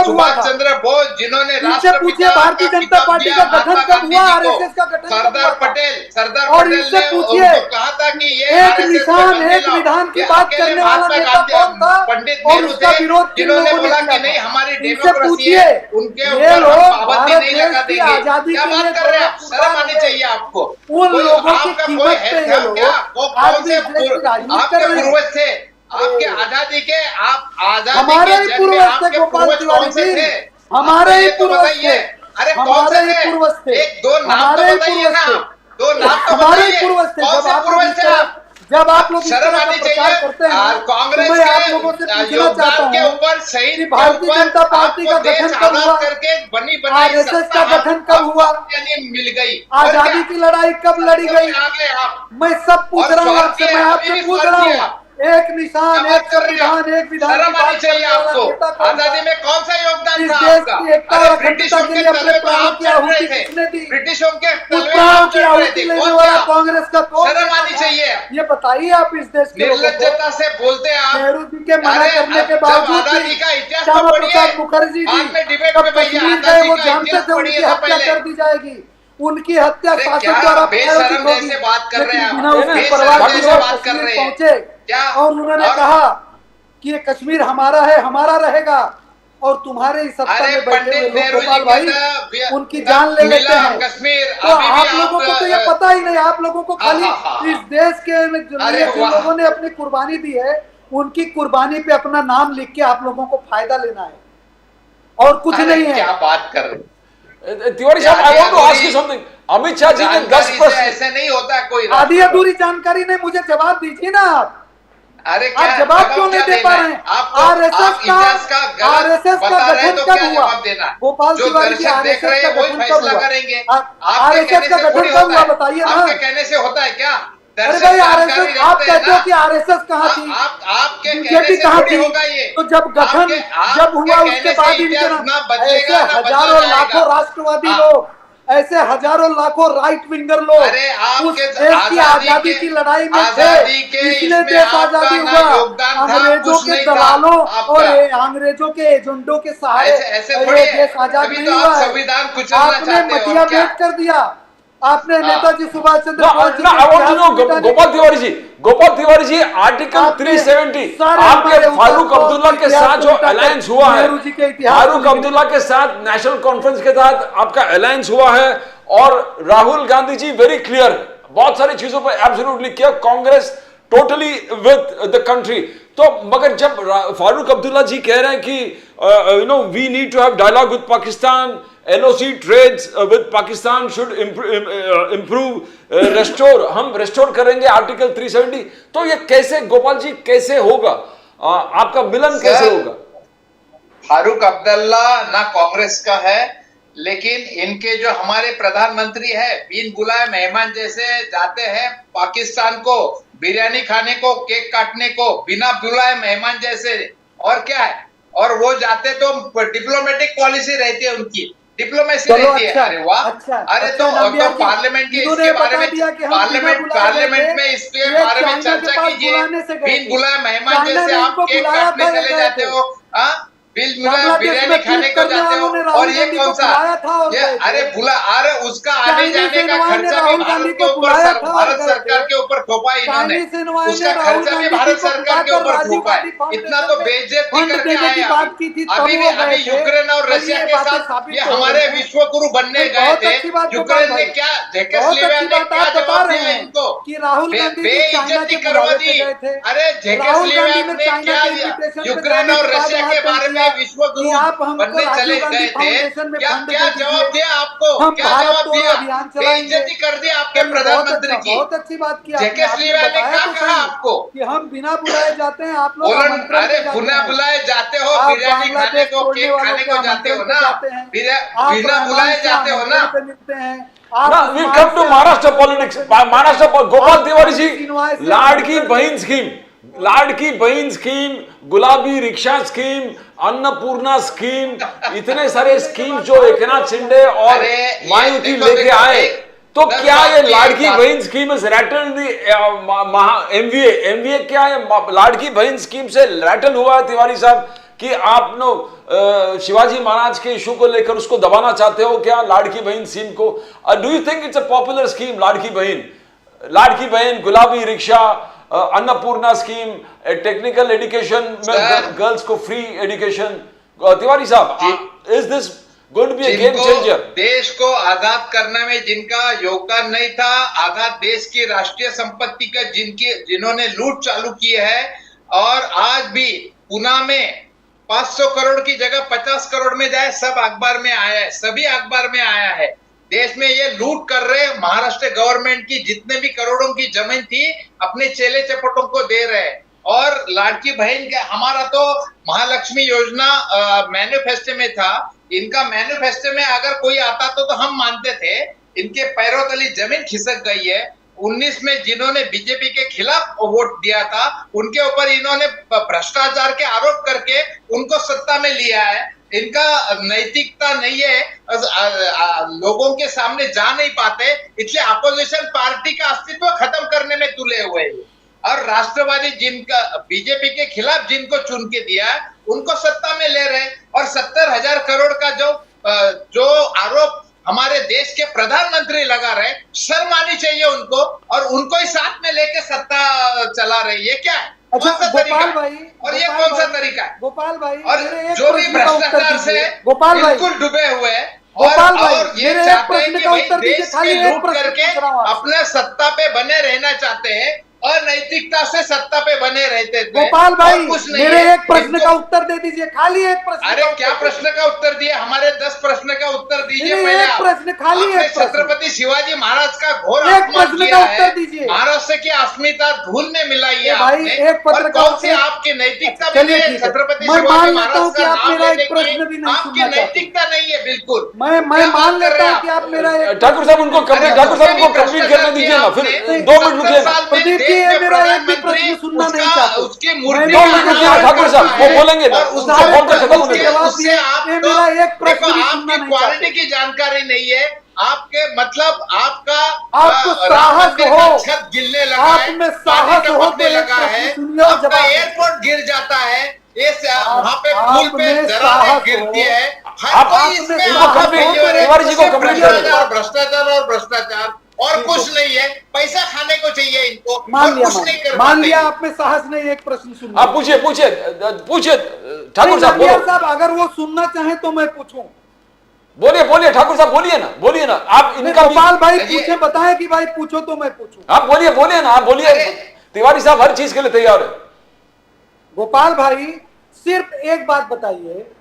सुभाष चंद्र बोस, जिन्होंने राष्ट्रपिता भारतीय जनता पार्टी का गठन कब हुआ? आरएसएस का गठन सरदार पटेल ने उनको कहा था कि ये एक निशान, एक विधान की बात करने वाला नेता कौन था? पंडित नेहरू थे, जिन्होंने बोला कि नहीं हमारी डेमोक्रेसी है, उनके ऊपर हम पाबंदी नहीं लगा देंगे। क्या बात कर रहे हैं आप? शर्म आनी चाहिए आपको। उन लोगों की कीमत पे ये लोग आज भी आपके पूर्वज थे, आपके आजादी के, आप आजादी हमारे ही पूर्वज थे गोपाल तिवारी जी, हमारे ही पूर्वज थे। अरे हमारे ही पूर्वज थे, एक दो नाम तो बताइए ना, दो नाम तो हमारे ही पूर्वज थे। जब आप लोग शर्म आनी चाहिए। कांग्रेस के योगदान के ऊपर शहीद भारतीय जनता पार्टी का गठन कब हुआ? करके बनी आरएसएस का गठन कब हुआ? मिल गई। आजादी की लड़ाई कब लड़ी गई? मैं सब पूछ रहा हूँ आपसे, मैं आपसे पूछ रहा हूँ। एक निशान, एक संविधान, एक विधान की बात चाहिए आपको। आजादी में कौन सा योगदान था आपका? ब्रिटिशों के लिए अपने प्राणों की आहुति किसने दी? ब्रिटिशों के प्राणों की आहुति लेने वाला कांग्रेस का कौन? शर्म आनी चाहिए। ये बताइए आप इस देश के निर्लज्जता से बोलते हैं आप। नेहरू जी के मना करने के बावजूद श्यामा प्रसाद मुखर्जी जी कब कश्मीर गए, वो जानते थे उनकी हत्या कर दी जाएगी, उनकी हत्या शासन द्वारा बेशरम जैसे बात कर रहे हैं आप, बिना उसकी परवाह किए कश्मीर पहुंचे और उन्होंने कहा कि ये कश्मीर हमारा है, हमारा रहेगा, और तुम्हारे ही सत्ता में बैठे हुए लोग गोपाल भाई उनकी जान ले लेते हैं। तो आप लोगों को तो ये पता ही नहीं, आप लोगों को खाली इस देश के जिन लोगों ने अपनी कुर्बानी दी है, उनकी कुर्बानी पे अपना नाम लिख के आप लोगों को फायदा लेना है और कुछ नहीं है। क्या बात कर रहे? Tiwari sahab, I want to ask you something. Amit Shah ji ने 10% ऐसे नहीं होता कोई। आधी अधूरी जानकारी नहीं, मुझे जवाब दीजिए ना आप। अरे आप जवाब क्यों नहीं दे पा रहे हैं? आरएसएस का गठन कब हुआ? गोपाल तिवारी जी, आरएसएस का गठन कब हुआ? आरएसएस का गठन कब हुआ बताइए ना। आपके कहने से होता है क्या? अरे भाई, आरएसएस आप कहते हो कि आरएसएस कहाँ थी, आपके बीजेपी कहाँ थी? तो जब गठन जब हुआ उसके बाद इनके नाम ऐसे हजारों लाखों राष्ट्रवादी लोग, ऐसे हजारों लाखों राइट विंगर लोग उस देश की आजादी की लड़ाई में थे, इसलिए देश आजादी हुआ। अंग्रेजों के दलालों और अंग्रेजों के एजेंडों के सहारे ये देश आजाद नहीं हुआ है। आपने मटिया मेट कर दिया, आपने नेताजी सुभाष चंद्र बोस जी। गोपाल तिवारी जी, आर्टिकल 370 आपके फारूक अब्दुल्ला के साथ जो अलायंस हुआ है, फारूक अब्दुल्ला के साथ नेशनल कॉन्फ्रेंस के तहत आपका अलायंस हुआ है, और राहुल गांधी जी वेरी क्लियर बहुत सारी चीजों पर एब्सोल्युटली किया, Congress totally with the country. तो मगर जब फारूक अब्दुल्ला जी कह रहे हैं कि you know we need to have dialogue with Pakistan, LOC trades with Pakistan should improve, restore, हम रेस्टोर करेंगे आर्टिकल 370, तो ये कैसे गोपाल जी कैसे होगा? आपका मिलन कैसे होगा? फारूक अब्दुल्ला ना कांग्रेस का है, लेकिन इनके जो हमारे प्रधानमंत्री है बिन बुलाए मेहमान जैसे जाते हैं पाकिस्तान को बिरयानी खाने को, केक काटने को, बिना बुलाए मेहमान जैसे। और क्या है, और वो जाते तो डिप्लोमेटिक पॉलिसी रहती है उनकी, डिप्लोमेसी रहती है। अरे वाह, अरे तो पार्लियामेंट के इसके बारे में पार्लियामेंट में इसके बारे में चर्चा कीजिए। बिन बुलाए मेहमान जैसे आप केक काटने चले जाते हो, बिन बुलाए बिरयानी खाने को जाते हो, और ये कौन सा ये? अरे अरे उसका आने जाने का खर्चा भी भारत के ऊपर, भारत सरकार के ऊपर थोपा इन्होंने, उसका खर्चा भी भारत सरकार के ऊपर थोपा है। इतना तो बेइज्जती करके आए। अभी यूक्रेन और रशिया के साथ ये हमारे विश्व गुरु बनने गए थे। यूक्रेन ने क्या, जेकेस्लोवाकिया ने क्या जवाब दिया इनको? बेइज्जती करवा दी। अरे जेकेस्लोवाकिया ने क्या दिया? यूक्रेन और रशिया के बारे में विश्व गुरु बनने चले गए थे, क्या जवाब दिया आपको? क्या जवाब दिया? बेइज्जती कर दिया आपके प्रधानमंत्री की। बहुत अच्छी बात की जेकेस्लोवाकिया ने क्या कहा आपको कि हम बिना बुलाए जाते हैं, आप लोग अरे बिना बुलाए जाते हो, बिरयानी खाने को, केक खाने को जाते हो ना, बिना बुलाए जाते हो ना। मिलते हैं। We come to Maharashtra politics. Maharashtra, Gopal Tiwari ji, Ladki Bahin scheme, Ladki Bahin scheme, गुलाबी रिक्शा स्कीम, अन्नपूर्णा स्कीम, इतने सारे स्कीम जो एकनाथ शिंदे और मायावती लेके आए, तो क्या ये Ladki Bahin scheme is rattle the MVA क्या है? लाड़की बहन स्कीम से रैटल हुआ है तिवारी साहब कि आप लोग शिवाजी महाराज के इशू को लेकर उसको दबाना चाहते हो क्या, लाड़की बहन स्कीम को? Do you think it's a popular scheme Ladki Bahin, Gulabi rickshaw, Annapurna scheme, technical education में गर्ल्स को free education? Tiwari sahab, is this going to be a game changer? देश को आजाद करने में जिनका योगदान नहीं था, आजाद देश की राष्ट्रीय संपत्ति का जिन्होंने लूट चालू की है, और आज भी पुणे में 500 करोड़ की जगह 50 करोड़ में जाए, सब अखबार में आया है, सभी अखबार में आया है। देश में ये लूट कर रहे, महाराष्ट्र गवर्नमेंट की जितने भी करोड़ों की जमीन थी अपने चेले चपटों को दे रहे। और लाड़की बहन के हमारा तो महालक्ष्मी योजना मैनिफेस्टो में था, इनका मैनिफेस्टो में अगर कोई आता तो हम मानते थे। इनके पैरों तले जमीन खिसक गई है। 19 में जिन्होंने बीजेपी के खिलाफ वोट दिया था, उनके ऊपर इन्होंने भ्रष्टाचार के आरोप करके उनको सत्ता में लिया है। इनका नैतिकता नहीं है, लोगों के सामने जा नहीं पाते, इसलिए अपोजिशन पार्टी का अस्तित्व खत्म करने में तुले हुए हैं। और राष्ट्रवादी जिनका बीजेपी के खिलाफ जिनको चुन के दिया है, उनको सत्ता में ले रहे। और 70,000 करोड़ का जो आरोप हमारे देश के प्रधानमंत्री लगा रहे, शर्म आनी चाहिए उनको, और उनको ही साथ में लेके सत्ता चला रही है। क्या है? अच्छा गोपाल भाई, और ये कौन सा तरीका है गोपाल भाई? और जो भी भ्रष्टाचार से गोपाल भाई बिल्कुल डूबे हुए हैं, गोपाल भाई और ये चाहते हैं कि भाई देश के लूट करके अपने सत्ता पे बने रहना चाहते हैं, अनैतिकता से सत्ता पे बने रहते थे। गोपाल भाई, और कुछ नहीं मेरे है। एक प्रश्न इनको- का उत्तर दे दीजिए, खाली एक प्रश्न अरे का क्या उत्तर प्रश्न का उत्तर दिए? हमारे 10 प्रश्न का उत्तर दीजिए नहीं, पहले एक आप। प्रश्न, खाली आपने एक प्रश्न। छत्रपति शिवाजी महाराज का घोर एक अपमान प्रश्न किया का है। उत्तर दीजिए। महाराष्ट्र की अस्मिता धूल में मिलाई है भाई, आपने। एक पत्र और का कौन सी उत्तर- आपकी नैतिकता भी चलिए नहीं है? ठीक है। छत्रपति मैं मान शिवाजी लेता महाराज हूं कि का आप नाम मेरा एक लेने प्रश्न भी की नहीं आपकी सुनना चाहते। नैतिकता नहीं है बिल्कुल। मैं क्या मान बात कर लेता रहे हूं हैं कि आप मेरा एक ठाकुर साहब उनको कंप्लीट, ठाकुर साहब उनको कंप्लीट करने दीजिए ना, फिर 2 मिनट रुकिए ना। प्रदीप जी, ये मेरा एक भी प्रश्न सुनना नहीं चाहते। उसकी मैं मूर्ति 2 मिनट रुकिए ना ठाकुर साहब, वो बोलेंगे ना, और उनसे उसके बोल के खत्म होने उसके दो। जवाब उससे दिए। आप ये तो- मेरा एक प्रश्न देखो, भी आपकी सुनना नहीं क्वालिटी चाहते। की जानकारी नहीं है आपके, मतलब आपका आपको राम साहस मंदिर हो, का छत गिरने लगा आप है, में पानी साहस हो टपकने तो एक लगा प्रश्न है, सुनिए और आपका जवाब एयरपोर्ट गिर जाता है, ये वहां पे आप पुल पे में दरारें साहस गिरती हो। है। हर आप- कोई आप इसमें में इनको आप कंप्लीट- failure है। तिवारी जी को सिर्फ कंप्लीट भ्रष्टाचार, करें। भ्रष्टाचार और भ्रष्टाचार और कुछ नहीं है। पैसा खाने को चाहिए इनको मान और लिया, कुछ नहीं कर मान पाते। लिया आप में साहस नहीं, एक प्रश्न सुनना। आप पूछिए पूछिए पूछिए ठाकुर नहीं, साहब, नामबियार बोलो साहब, अगर वो सुनना चाहे तो मैं पूछूं। बोलिए बोलिए ठाकुर साहब, बोलिए ना, बोलिए ना आप। इनका भी- गोपाल भाई अजय- पूछे, बताएं कि भाई पूछो तो मैं पूछूं। आप बोलिए बोलिए ना, आप बोलिए। अरे- तिवारी साहब हर चीज के लिए तैयार है। गोपाल भाई, सिर्फ एक बात बताइए,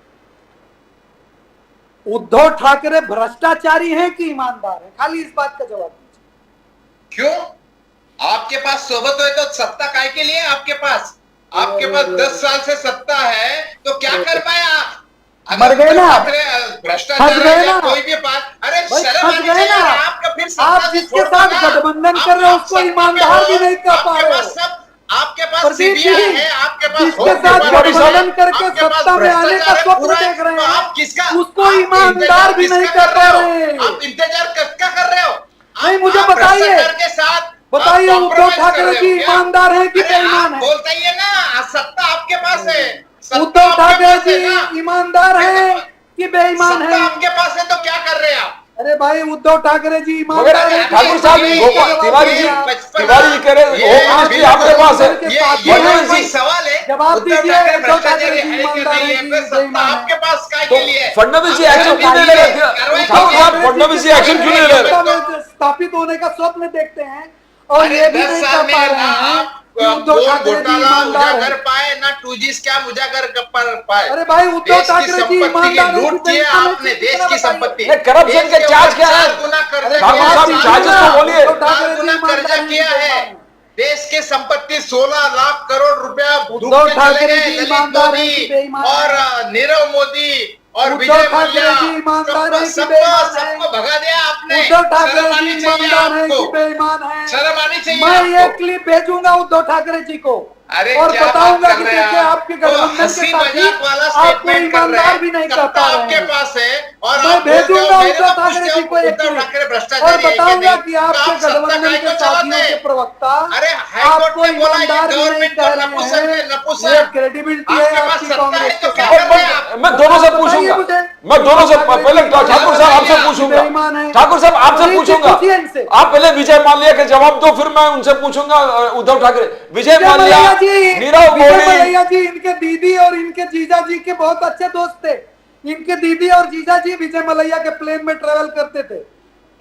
उद्धव ठाकरे भ्रष्टाचारी हैं कि ईमानदार हैं? खाली इस बात का जवाब दीजिए। क्यों? आपके पास सोबत है तो सत्ता काय के लिए? आपके पास 10 साल से सत्ता है तो क्या कर पाया आप? मर गए ना? भ्रष्टाचार फंस गए या ना? कोई भी बात, अरे भाई, शर्म फंस आनी गए चाहिए ना? आपका। फिर सत्ता आप से जिसके छोड़ साथ दो ना। गठबंधन आप- कर रहे हो आप उसको सत्ता ईमानदार पे भी हो, नहीं कर पा आपके रहे पास हो। सब, आपके पास प्रदीप सीबीआई जी, है, आपके पास जिसके होम साथ डिपार्टमेंट है, गठबंधन करके आपके पास सत्ता में आने का भ्रष्टाचार है स्वप्न पूरा है, देख रहे तो हैं, आप किसका, उसको आप ईमानदार इंतजार भी नहीं किसका कर पा हो? रहे। आप इंतजार किसका कर रहे हो? नहीं, मुझे आप बताइए। भ्रष्टाचार के साथ बताइए, आप उद्धव compromise ठाकरे कर रहे हो जी क्या? ईमानदार हैं कि अरे बेईमान आप हैं? बोलते ही है ना, सत्ता आपके पास है, सत्ता उद्धव आपके ठाकरे पास है जी ना। ईमानदार हैं कि बेईमान सत्ता हैं? आपके पास है तो क्या कर रहे हैं आप? अरे भाई, उद्धव ठाकरे जी मगर ईमानदार हैं कि ठाकुर साहब, बेईमान हैं? गोपाल जवाब तिवारी दीजिए जी, आप। तिवारी जी कह रहे ये होम मिनिस्ट्री आपके पास है। ये कोई सवाल है? जवाब उद्धव दीजिए, ठाकरे उद्धव ठाकरे भ्रष्टाचारी जी है कि ईमानदार नहीं हैं है? कि फिर सत्ता बेईमान हैं? आपके पास काय तो के लिए है? फडणवीस जी आप एक्शन क्यों नहीं ले रहे थे? ठाकुर साहब फडणवीस जी एक्शन क्यों नहीं ले रहे? सत्ता में स्थापित होने का स्वप्न देखते हैं और अरे ये भी 10 नहीं साल कर में पा ना रहे हैं आप कि उद्धव ठाकरे जी घोटाला ईमानदार उजागर हैं। पाए ना 2G स्कैम उजागर कर पाए। अरे भाई, उद्धव देश की ठाकरे जी संपत्ति की ईमानदार हैं कि लूट की है बेईमान हैं? आपने, किसी देश तरह की बताइए। संपत्ति। नहीं, करप्शन के चार्ज क्या है? 4 गुना कर्जा ठाकुर किया है, साहब, 4 चार्जेस तो गुना- बोलिए। उद्धव ठाकरे 4 जी गुना ईमानदार कर्जा हैं कि किया है। बेईमान हैं? देश की संपत्ति 16 लाख करोड़ रुपया उद्धव डूब के चले ठाकरे गए। जी ललित ईमानदार हैं कि मोदी बेईमान और हैं? नीरव मोदी और उद्धव विजय ठाकरे मल्ल्या जी ईमानदार हैं कि सबको बेईमान हैं? सबको भगा दिया आपने। उद्धव ठाकरे शर्म आनी जी चाहिए ईमानदार हैं कि आपको। बेईमान हैं? शर्म आनी चाहिए मैं ये आपको। क्लिप भेजूंगा उद्धव ठाकरे जी को अरे और क्या बताऊंगा बात कि कर रहे हैं देखिए, आप? आपके वो गठबंधन हंसी के साथी मजाक वाला आपको स्टेटमेंट कर रहे ईमानदार भी नहीं हैं। कर सत्ता पा रहे आपके हैं। पास है और मैं आप बोलते हो, भेजूंगा मेरे उद्धव को ठाकरे पूछते जी हो को एक उद्धव क्लिप ठाकरे और भ्रष्टाचारी है कि बताऊंगा नहीं? कि तो आपके आप सत्ता गठबंधन काय के को साथियों चलाते के हैं? प्रवक्ता अरे हाईकोर्ट आपको ने बोला ये ईमानदार भी नहीं गवर्नमेंट कह को रहे नपुंसक हैं। है, ये नपुंसक। क्रेडिबिलिटी है आपके पास आपकी सत्ता है कांग्रेस तो के क्या साथ। कर रहे हैं आप? मैं दोनों से बताइए पूछूंगा, मुझे। मैं दोनों से ठाकरे पहले जी ठाकुर साहब आपसे बेईमान पूछूंगा। है। ठाकुर साहब आपसे प्रदीप जी, पूछूंगा, पूछिए इनसे। आप पहले विजय माल्या के जवाब दो, फिर मैं उनसे पूछूंगा उद्धव ठाकरे। विजय माल्या, नीरव विजय मोदी, मल्ल्या जी इनके दीदी और इनके जीजा जी के बहुत अच्छे दोस्त थे। इनके दीदी और जीजा जी विजय मल्ल्या के प्लेन में ट्रेवल करते थे।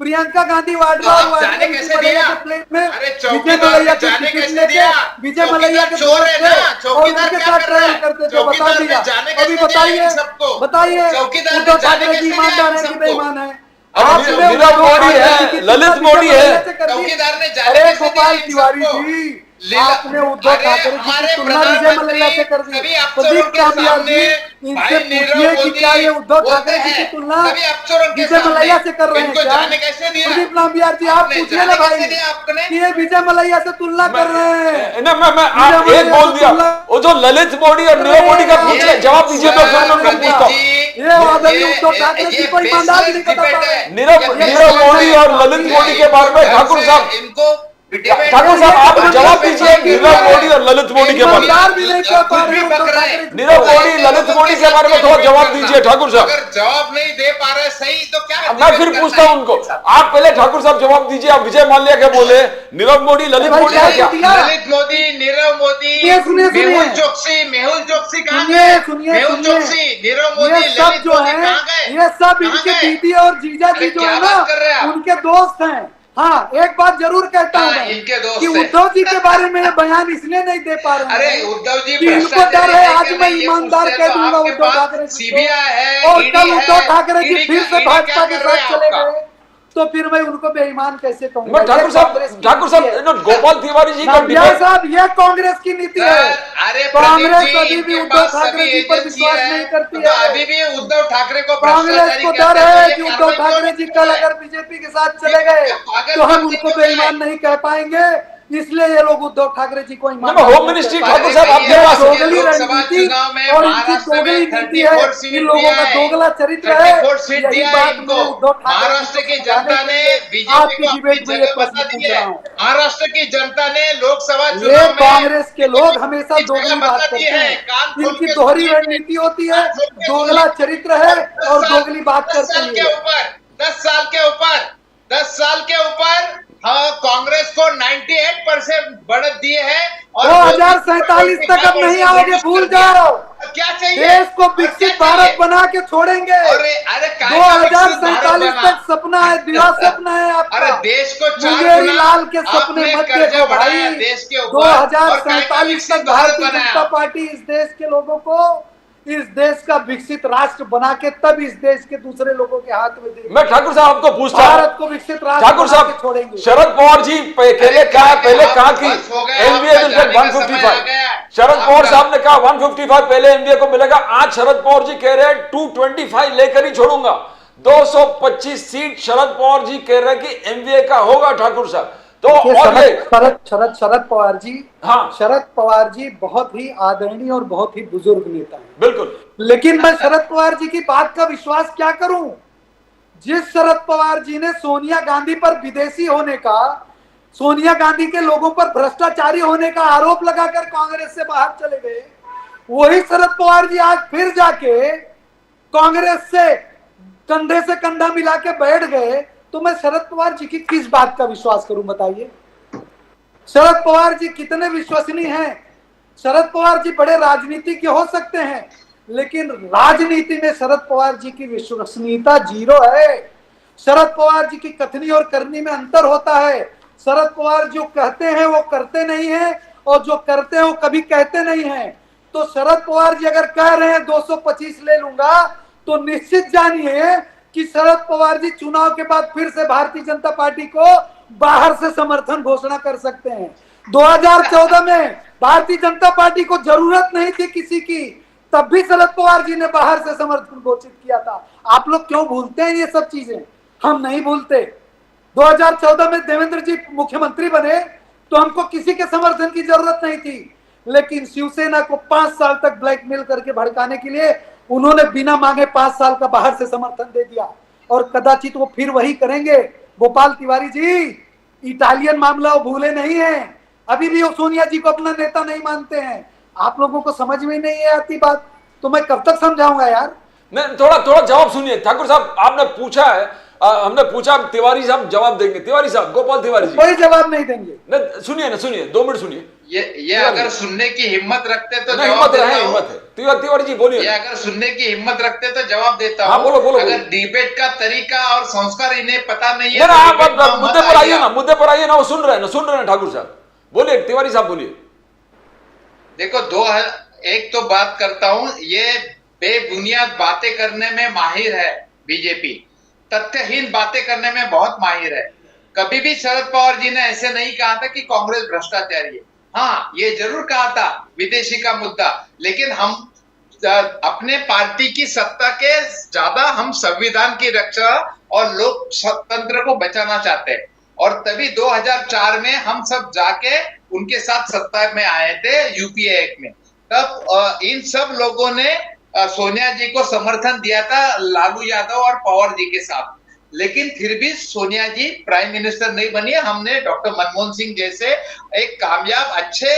प्रियंका गांधी वाड्रा तो और आप वाड्रा जाने विजय कैसे मल्ल्या दिया? के प्लेन में अरे विजय चौकीदार मल्ल्या ने के जाने टिकट कैसे लेके दिया? विजय मल्ल्या के चौकीदार चोर है ना? दोस्त थे और चौकीदार उनके क्या साथ कर रहा ट्रेवल है? करते थे। बता चौकीदार ने दिया। जाने अभी कैसे दिया बताइए, इन सबको? बताइए चौकीदार ने उद्धव जाने ठाकरे जी कैसे दिया ईमानदार इन हैं कि सबको? बेईमान हैं? अब आपने नीरव उद्धव मोदी ठाकरे है, जी की ललित तुलना मोदी विजय है। मल्ल्या से कर दी। चौकीदार ने जाने अरे कैसे दिया गोपाल इन तिवारी सबको? जी, लीला- आपने उद्धव अरे ठाकरे जी हमारे की तुलना विजय मल्ल्या से कर दी। सभी अफसरों प्रदीप के कामयार सामने जी, इनसे भाई नीरव पूछिए कि मोदी क्या ये उद्धव बोलते ठाकरे जी की हैं, तुलना सभी अफसरों के विजय सामने मल्ल्या से कर रहे हैं इनको क्या? जाने कैसे दिया? प्रदीप नामबियार जी, आप आपने पूछिए ना जाने भाई कैसे दिया आपने? कि ये विजय मल्ल्या से तुलना कर रहे हैं। मैं आप विजय एक बोल दिया, मल्ल्या वो जो ललित मोदी और नीरव मोदी का पूछिए, जवाब दीजिए तो फिर मैं उनको पूछता हूँ। ये आदरणीय उद्धव ठाकरे जी को ईमानदार भी नहीं बता पा रहे। नीरव मोदी और ललित मोदी के बारे में ठाकुर साहब, इनको ठाकुर साहब आप जवाब दीजिए नीरव मोदी और ललित मोदी के बारे में। ईमानदार भी नहीं कर पा रहे उद्धव ठाकरे जी। नीरव मोदी, ललित मोदी के बारे में थोड़ा जवाब दीजिए ठाकुर साहब। अगर जवाब नहीं दे पा रहे सही तो क्या मैं फिर पूछता हूं उनको। आप पहले ठाकुर साहब जवाब दीजिए। आप विजय माल्या के बोले, नीरव मोदी, ललित भाई, मोदी का क्या? ललित मोदी, नीरव मोदी, सुनिए, मेहुल चोकसी, मेहुल चोकसी कहाँ सुनिए, गए? सुनिए, मेहुल सुनिए। चोकसी, नीरव मोदी, ये सब ललित जो मोदी है, कहाँ गए? ये सब कहाँ इनके गए? दीदी और जीजा जी अरे जो क्या है बात कर रहे हैं ना, आप? उनके दोस्त हैं। हाँ, एक बात जरूर कहता हूँ मैं इनके दोस्त कि हैं। उद्धव जी के बारे में ये बयान इसलिए नहीं दे पा रहे अरे हैं उद्धव जी कि इनको भ्रष्टाचारी डर है, हैं आज कि मैं नहीं, ये ईमानदार पूछते कह तो दूंगा आपके उद्धव पास ठाकरे जी सीबीआई है, को, और ईडी कल उद्धव है, ठाकरे जी ईडी फिर से क्या भाजपा के कर रहे साथ हैं चले आपका? गए तो फिर मैं उनको बेईमान कैसे कहूंगा? बट ठाकुर ये कांग्रेस की साहब नीति है। गोपाल तिवारी जी का नामबिया डिबेट, साहब, ये कांग्रेस की नीति है। अरे कांग्रेस प्रदीप जी, अभी भी इनके उद्धव पास ठाकरे सभी जी पर एजेंसी विश्वास है, नहीं करती तो है। अभी भी उद्धव ठाकरे को कांग्रेस भ्रष्टाचारी को कहते डर हैं, तो है ये कि उद्धव कार्रवाई क्यों ठाकरे नहीं जी कर कल रहे? अगर बीजेपी के साथ चले गए तो हम उनको बेईमान नहीं कह पाएंगे, इसलिए ये लोग उद्धव ठाकरे जी को ईमान होम मिनिस्ट्री ठाकुर साहब आपके पास है। दोगली रणनीति और इनकी दोगली नीति है, इन लोगों का दोगला चरित्र है। 34 सीट यही दिया है बात इनको। मैं उद्धव ठाकरे महाराष्ट्र की को जनता समझाने ने के लिए बीजेपी आपकी को अपनी डिबेट में ये जगह प्रश्न बता पूछ दी रहा है। हूँ। महाराष्ट्र की जनता ने लोकसभा ये चुनाव में कांग्रेस के लोग हमेशा अपनी दोगली जगह बात बता करते दी है। हैं, कान खोल इनकी के दोहरी सुनिए। रणनीति होती है, कान खोल के दोगला सुनिए। चरित्र है 10 और साल- दोगली बात 10 करते साल के हैं। ऊपर 10 साल के ऊपर 10 साल के ऊपर हाँ, कांग्रेस को 98% बढ़त दिए है और 2047 तक अब नहीं आओगे, भूल जाओ। क्या चाहिए देश को और विकसित क्या भारत चाहिए? बना के छोड़ेंगे। अरे अरे काय का विकसित भारत 2047 बना? तक सपना है, दिला सपना है आपका। अरे देश को 4 मुंगेरी गुना लाल के सपने आपने मत कर्जा देखो बढ़ाया भाई। देश के ऊपर और काय का 2047 विकसित तक भारत भारतीय बनाया? जनता पार्टी इस देश के लोगों को इस देश का विकसित राष्ट्र बना के तब इस देश के दूसरे लोगों के हाथ में देगी। मैं ठाकुर साहब आपको पूछता भारत हूं, को विकसित राष्ट्र ठाकुर बना के साहब छोड़ेंगे। शरद पवार जी पहले कहा कि बस हो गया, एनडीए आपका विल जाने गेट का समय आ 155। गया। शरद पवार आपका- साहब ने कहा 155 पहले एनडीए को मिलेगा। आज शरद पवार जी कह रहे हैं 225 लेकर ही छोड़ूंगा। 225 सीट शरद पवार जी कह रहे हैं कि एनडीए का होगा ठाकुर साहब। तो और ये शरद पवार जी, हाँ। शरद पवार जी बहुत ही आदरणीय और बहुत ही बुजुर्ग नेता हैं। बिल्कुल, लेकिन मैं शरद पवार जी की बात का विश्वास क्या करूं? जिस शरद पवार जी ने सोनिया गांधी पर विदेशी होने का, सोनिया गांधी के लोगों पर भ्रष्टाचारी होने का आरोप लगाकर कांग्रेस से बाहर चले गए, वही शरद पवार जी आज फिर जाके कांग्रेस से कंधे से कंधा मिला के बैठ गए, तो मैं शरद पवार जी की किस बात का विश्वास करूं बताइए? शरद पवार जी कितने विश्वसनीय हैं? शरद पवार जी बड़े राजनीतिज्ञ हो सकते हैं, लेकिन राजनीति में शरद पवार जी की विश्वसनीयता 0 है। शरद पवार जी की कथनी और करनी में अंतर होता है। शरद पवार जो कहते हैं वो करते नहीं हैं, और जो करते हैं वो कभी कहते नहीं हैं। तो शरद पवार जी अगर कह रहे हैं 225 ले लूंगा, तो निश्चित जानिए कि शरद पवार जी चुनाव के बाद फिर से भारतीय जनता पार्टी को बाहर से समर्थन घोषणा कर सकते हैं। 2014 में भारतीय जनता पार्टी को जरूरत नहीं थी किसी की, तब भी शरद पवार जी ने बाहर से समर्थन घोषित किया था। आप लोग क्यों भूलते हैं ये सब चीजें? हम नहीं भूलते। 2014 में देवेंद्र जी मुख्यमंत्री बने तो हमको किसी के समर्थन की जरूरत नहीं थी, लेकिन शिवसेना को 5 साल तक ब्लैकमेल करके भड़काने के लिए उन्होंने बिना मांगे 5 साल का बाहर से समर्थन दे दिया, और कदाचित वो फिर वही करेंगे। गोपाल तिवारी जी, इटालियन मामला वो भूले नहीं है, अभी भी वो सोनिया जी को अपना नेता नहीं मानते हैं। आप लोगों को समझ में नहीं आती बात, तो मैं कब तक समझाऊंगा यार? नहीं, थोड़ा जवाब सुनिए ठाकुर साहब। आपने पूछा है, हमने पूछा, तिवारी साहब जवाब देंगे। तिवारी साहब, गोपाल तिवारी जी कोई जवाब नहीं देंगे। नहीं, सुनिए 2 मिनट सुनिए। ये अगर सुनने की हिम्मत रखते तो नहीं, जवाब हिम्मत देता है, हूं। हिम्मत है। तिवारी जी बोलिए। ये अगर सुनने की हिम्मत रखते तो जवाब देता हाँ, हूं। बोलो। अगर डिबेट का तरीका और संस्कार इन्हें पता नहीं है ना, तो आप डिबेट में मुद्दे मत पर आइए आइए। ना, मुद्दे पर आइए ना। वो सुन रहे हैं ठाकुर साहब। बोलिए तिवारी साहब, बोलिए। देखो, एक तो बात करता हूं, ये बेबुनियाद बातें करने में माहिर है बीजेपी, तथ्यहीन बातें करने में बहुत माहिर है। कभी भी शरद पवार जी ने ऐसे नहीं कहा था कि कांग्रेस भ्रष्टाचारी है। हाँ, ये जरूर कहा था विदेशी का मुद्दा, लेकिन हम अपने पार्टी की सत्ता के ज्यादा हम संविधान की रक्षा और लोकतंत्र को बचाना चाहते हैं। और तभी 2004 में हम सब जाके उनके साथ सत्ता में आए थे यूपीए एक में। तब इन सब लोगों ने सोनिया जी को समर्थन दिया था, लालू यादव और पवार जी के साथ। लेकिन फिर भी सोनिया जी प्राइम मिनिस्टर नहीं बनी। हमने डॉक्टर मनमोहन सिंह जैसे एक कामयाब अच्छे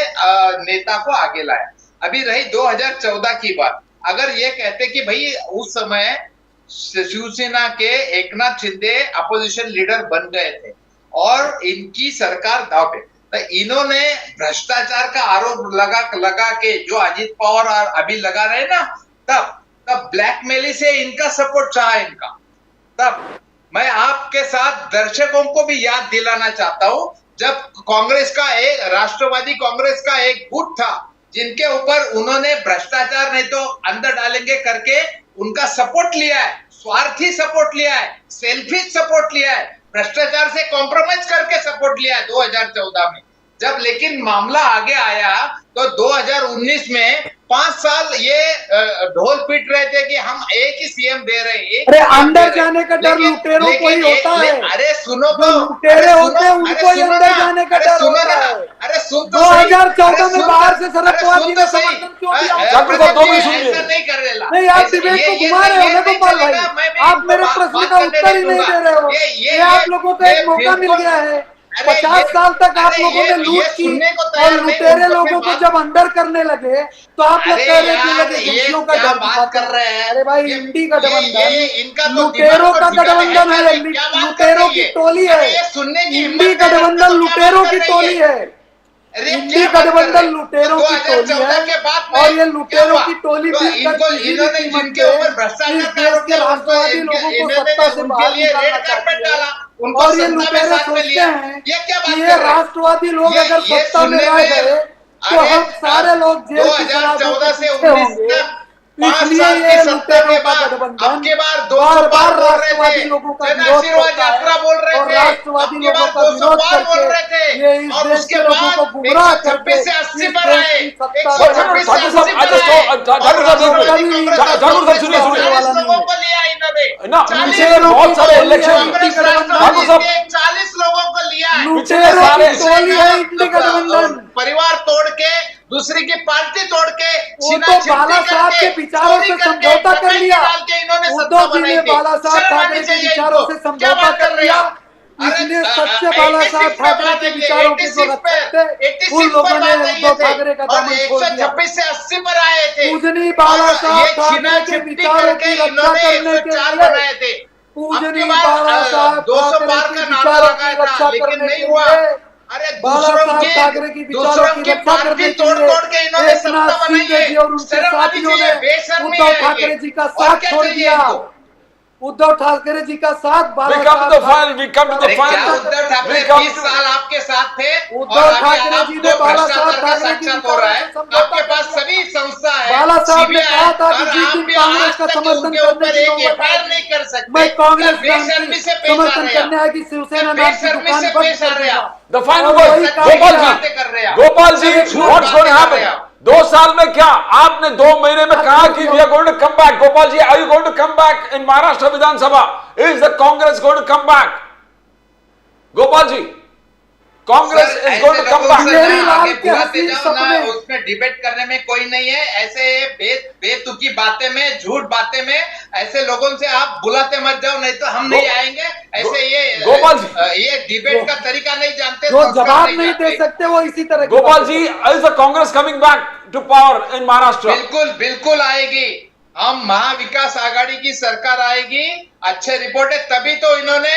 नेता को आगे लाया। अभी रही 2014 की बात, अगर ये कहते कि भाई उस समय शिवसेना के एकनाथ शिंदे अपोजिशन लीडर बन गए थे और इनकी सरकार दाव पे, तो इन्होंने भ्रष्टाचार का आरोप लगा के जो अजीत पवार अभी लगा रहे ना, तब ब्लैकमेलिंग से इनका सपोर्ट चाहा इनका। तब मैं आपके साथ दर्शकों को भी याद दिलाना चाहता हूं, जब कांग्रेस का एक राष्ट्रवादी कांग्रेस का एक गुट था जिनके ऊपर उन्होंने भ्रष्टाचार नहीं तो अंदर डालेंगे करके उनका सपोर्ट लिया है, स्वार्थी सपोर्ट लिया है, सेल्फिश सपोर्ट लिया है, भ्रष्टाचार से कॉम्प्रोमाइज करके सपोर्ट लिया है 2014 में। जब लेकिन मामला आगे आया तो 2019 में 5 साल ये ढोल पीट रहे थे कि हम एक ही सीएम दे रहे हैं। अरे अंदर जाने का डर लुटेरों को ही होता है। अरे सुनो तो, लुटेरे होते हैं उनको ही अंदर जाने का डर होता है। अरे सुन तो 2014 में बाहर से शरद पवार जी ने समर्थन क्यों दिया? ऐसा नहीं कर रहे। नहीं, आप डिबेट को घुमा रहे हो ना गोपाल भाई, आप मेरे प्रश्न का उत्तर ही नहीं दे रहे हो। ये आप लोगों को एक मौका मिल गया है। 50 साल तक आप लोगों ने लूट की और लुटेरे लोगों को जब अंदर करने लगे तो आप लोग कह रहे थे एजेंसियों का बात कर रहे हैं। अरे भाई, इंडी का गठबंधन तो लुटेरों का गठबंधन है, लुटेरों की टोली है। इंडी गठबंधन लुटेरों की टोली है, इंडी गठबंधन लुटेरों की टोली है। और ये लुटेरों की टोली जिनके ऊपर भ्रष्टाचार के राष्ट्रवादी लोगों को सत्ता से बाहर निकालना चाहती है। और ये लुटेरे सोचते हैं कि ये राष्ट्रवादी लोग अगर सत्ता में रह गए तो हम सारे लोग जेल की शराब होंगे। इसलिए ये लुटेरों का गठबंधन बार बार राष्ट्रवादी लोगों का विरोध करता है और राष्ट्रवादी लोगों का विरोध करके ये इस देश के लोगों को गुमराह करके इस देश की सत्ता ना पीछे बहुत सारे इलेक्शन 40 लोगों को लिया है। लुटेरों की टोली है इंडी गठबंधन। परिवार तोड़ के दूसरी की पार्टी तोड़ के वो तो बाला साहब के विचारों से समझौता कर लिया। उद्धव जी ने बाला साहब ठाकरे के विचारों से समझौता कर लिया। इसलिए सच्चे बाला साहब ठाकरे के विचारों के जो रक्षक थे उन लोगों ने उद्धव ठाकरे का दामन छोड़ दिया। 126 से 80 पर आए थे। पूजनी बाला साहब ठाकरे के विचारों की रक्षा करने के लिए पूजनी बाला साहब ठाकरे के विचारों की रक्षा करने के लिए बाला साहब ठाकरे की विचारों की रक्षा करने के लिए एकनाथ शिंदे जी और उनके साथियों ने उद्धव ठाकरे जी का साथ छोड़ दिया। उद्धव ठाकरे जी का साथ We come to the final. Uddhav Thackeray 20 साल आपके साथ थे। उद्धव ठाकरे जी ने बाला साहब ठाकरे की हो रहा है। आपके पास सभी संस्था है। बाला साहब ने कहा था कि जिस दिन कांग्रेस का समर्थन करने की नौबत आएगी, मैं कांग्रेस का समर्थन करने आएगी शिवसेना नाम की दुकान बंद कर देगा। The final word, Gopal ji, what's going to happen? 2 साल में क्या आपने 2 महीने में कहा कि we are going to come back. Gopal ji, are you going to come back in Maharashtra Vidhan Sabha? Is the Congress going to come back? Gopal ji, Congress is going to come back. उसमें डिबेट करने में कोई नहीं है। ऐसे बेतुकी बातें में, झूठ बातें में ऐसे लोगों से आप बुलाते मत जाओ, नहीं तो हम नहीं आएंगे। ऐसे ये डिबेट का तरीका नहीं जानते, जो जवाब नहीं दे सकते वो इसी तरह। Gopal ji, is the Congress coming back to power in Maharashtra? बिल्कुल आएगी। हम महाविकास आघाड़ी की सरकार आएगी। अच्छे रिपोर्ट है, तभी तो इन्होंने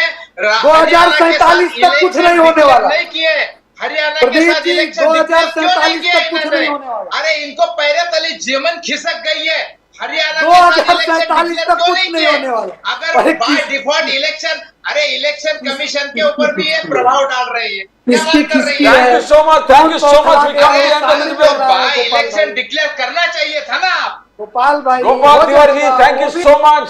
2047 तक कुछ नहीं होने वाला। नहीं किए हरियाणा के साथ इलेक्शन 2047 तक कुछ नहीं होने वाला। अरे इनको पहले तले जीवन खिसक गई है। हरियाणा 2047 तक कुछ नहीं होने वाला। अगर बाय डिफॉल्ट इलेक्शन, अरे इलेक्शन कमीशन के ऊपर भी ये प्रभाव डाल रही है। Thank you so much. Thank you so much. We come to the end of the debate. By election declare करना चाहिए था ना आप। गोपाल भाई, गोपाल तिवारी जी, थैंक यू सो मच।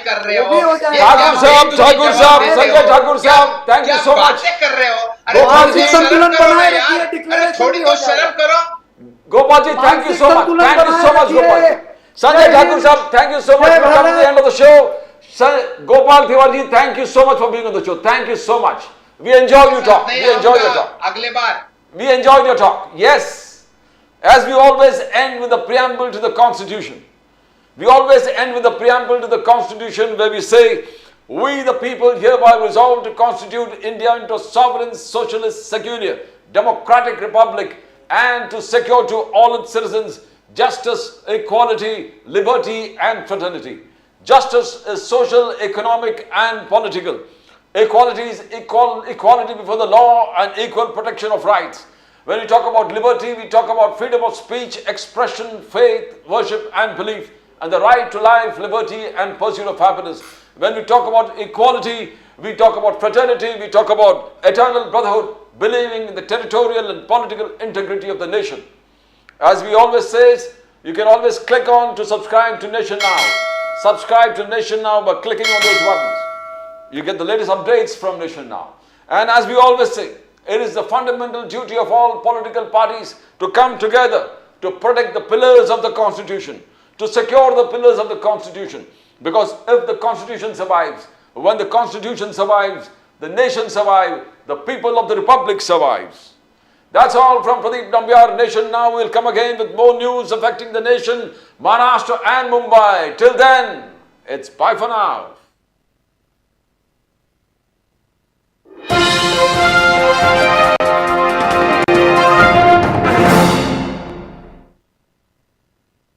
कर रहे हो ठाकुर साहब, संजय ठाकुर साहब, थैंक यू सो मच। कर रहे हो। गोपाल जी, संतुलन बनाए रखिए, डिक्लेरेशन थोड़ी तो शर्म करो। Gopal ji, thank you so much. Thank you so much Gopal. Sanjay Thakur sahab, thank you so much for coming to the end of the show. Gopal Tiwari, thank you so much for being on the show. Thank you so much. We enjoyed your talk. We enjoyed your talk. अगले बार. We enjoyed your talk. Yes. As we always end with the preamble to the Constitution. We always end with the preamble to the Constitution where we say, we the people hereby resolve to constitute India into a sovereign, socialist, secular, democratic republic and to secure to all its citizens justice, equality, liberty and fraternity. Justice is social, economic and political. Equality is equality before the law and equal protection of rights. When we talk about liberty, we talk about freedom of speech, expression, faith, worship and belief, and the right to life, liberty and pursuit of happiness. When we talk about equality, we talk about fraternity, we talk about eternal brotherhood, believing in the territorial and political integrity of the nation. As we always say, you can always click on to subscribe to Nation Now. Subscribe to Nation Now by clicking on those buttons. You get the latest updates from Nation Now. And as we always say, it is the fundamental duty of all political parties to come together to protect the pillars of the Constitution, to secure the pillars of the Constitution. Because if the Constitution survives, when the Constitution survives, the nation survives, the people of the Republic survives. That's all from Pradeep Nambiar. Nation Now will come again with more news affecting the nation, Maharashtra and Mumbai. Till then, it's bye for now.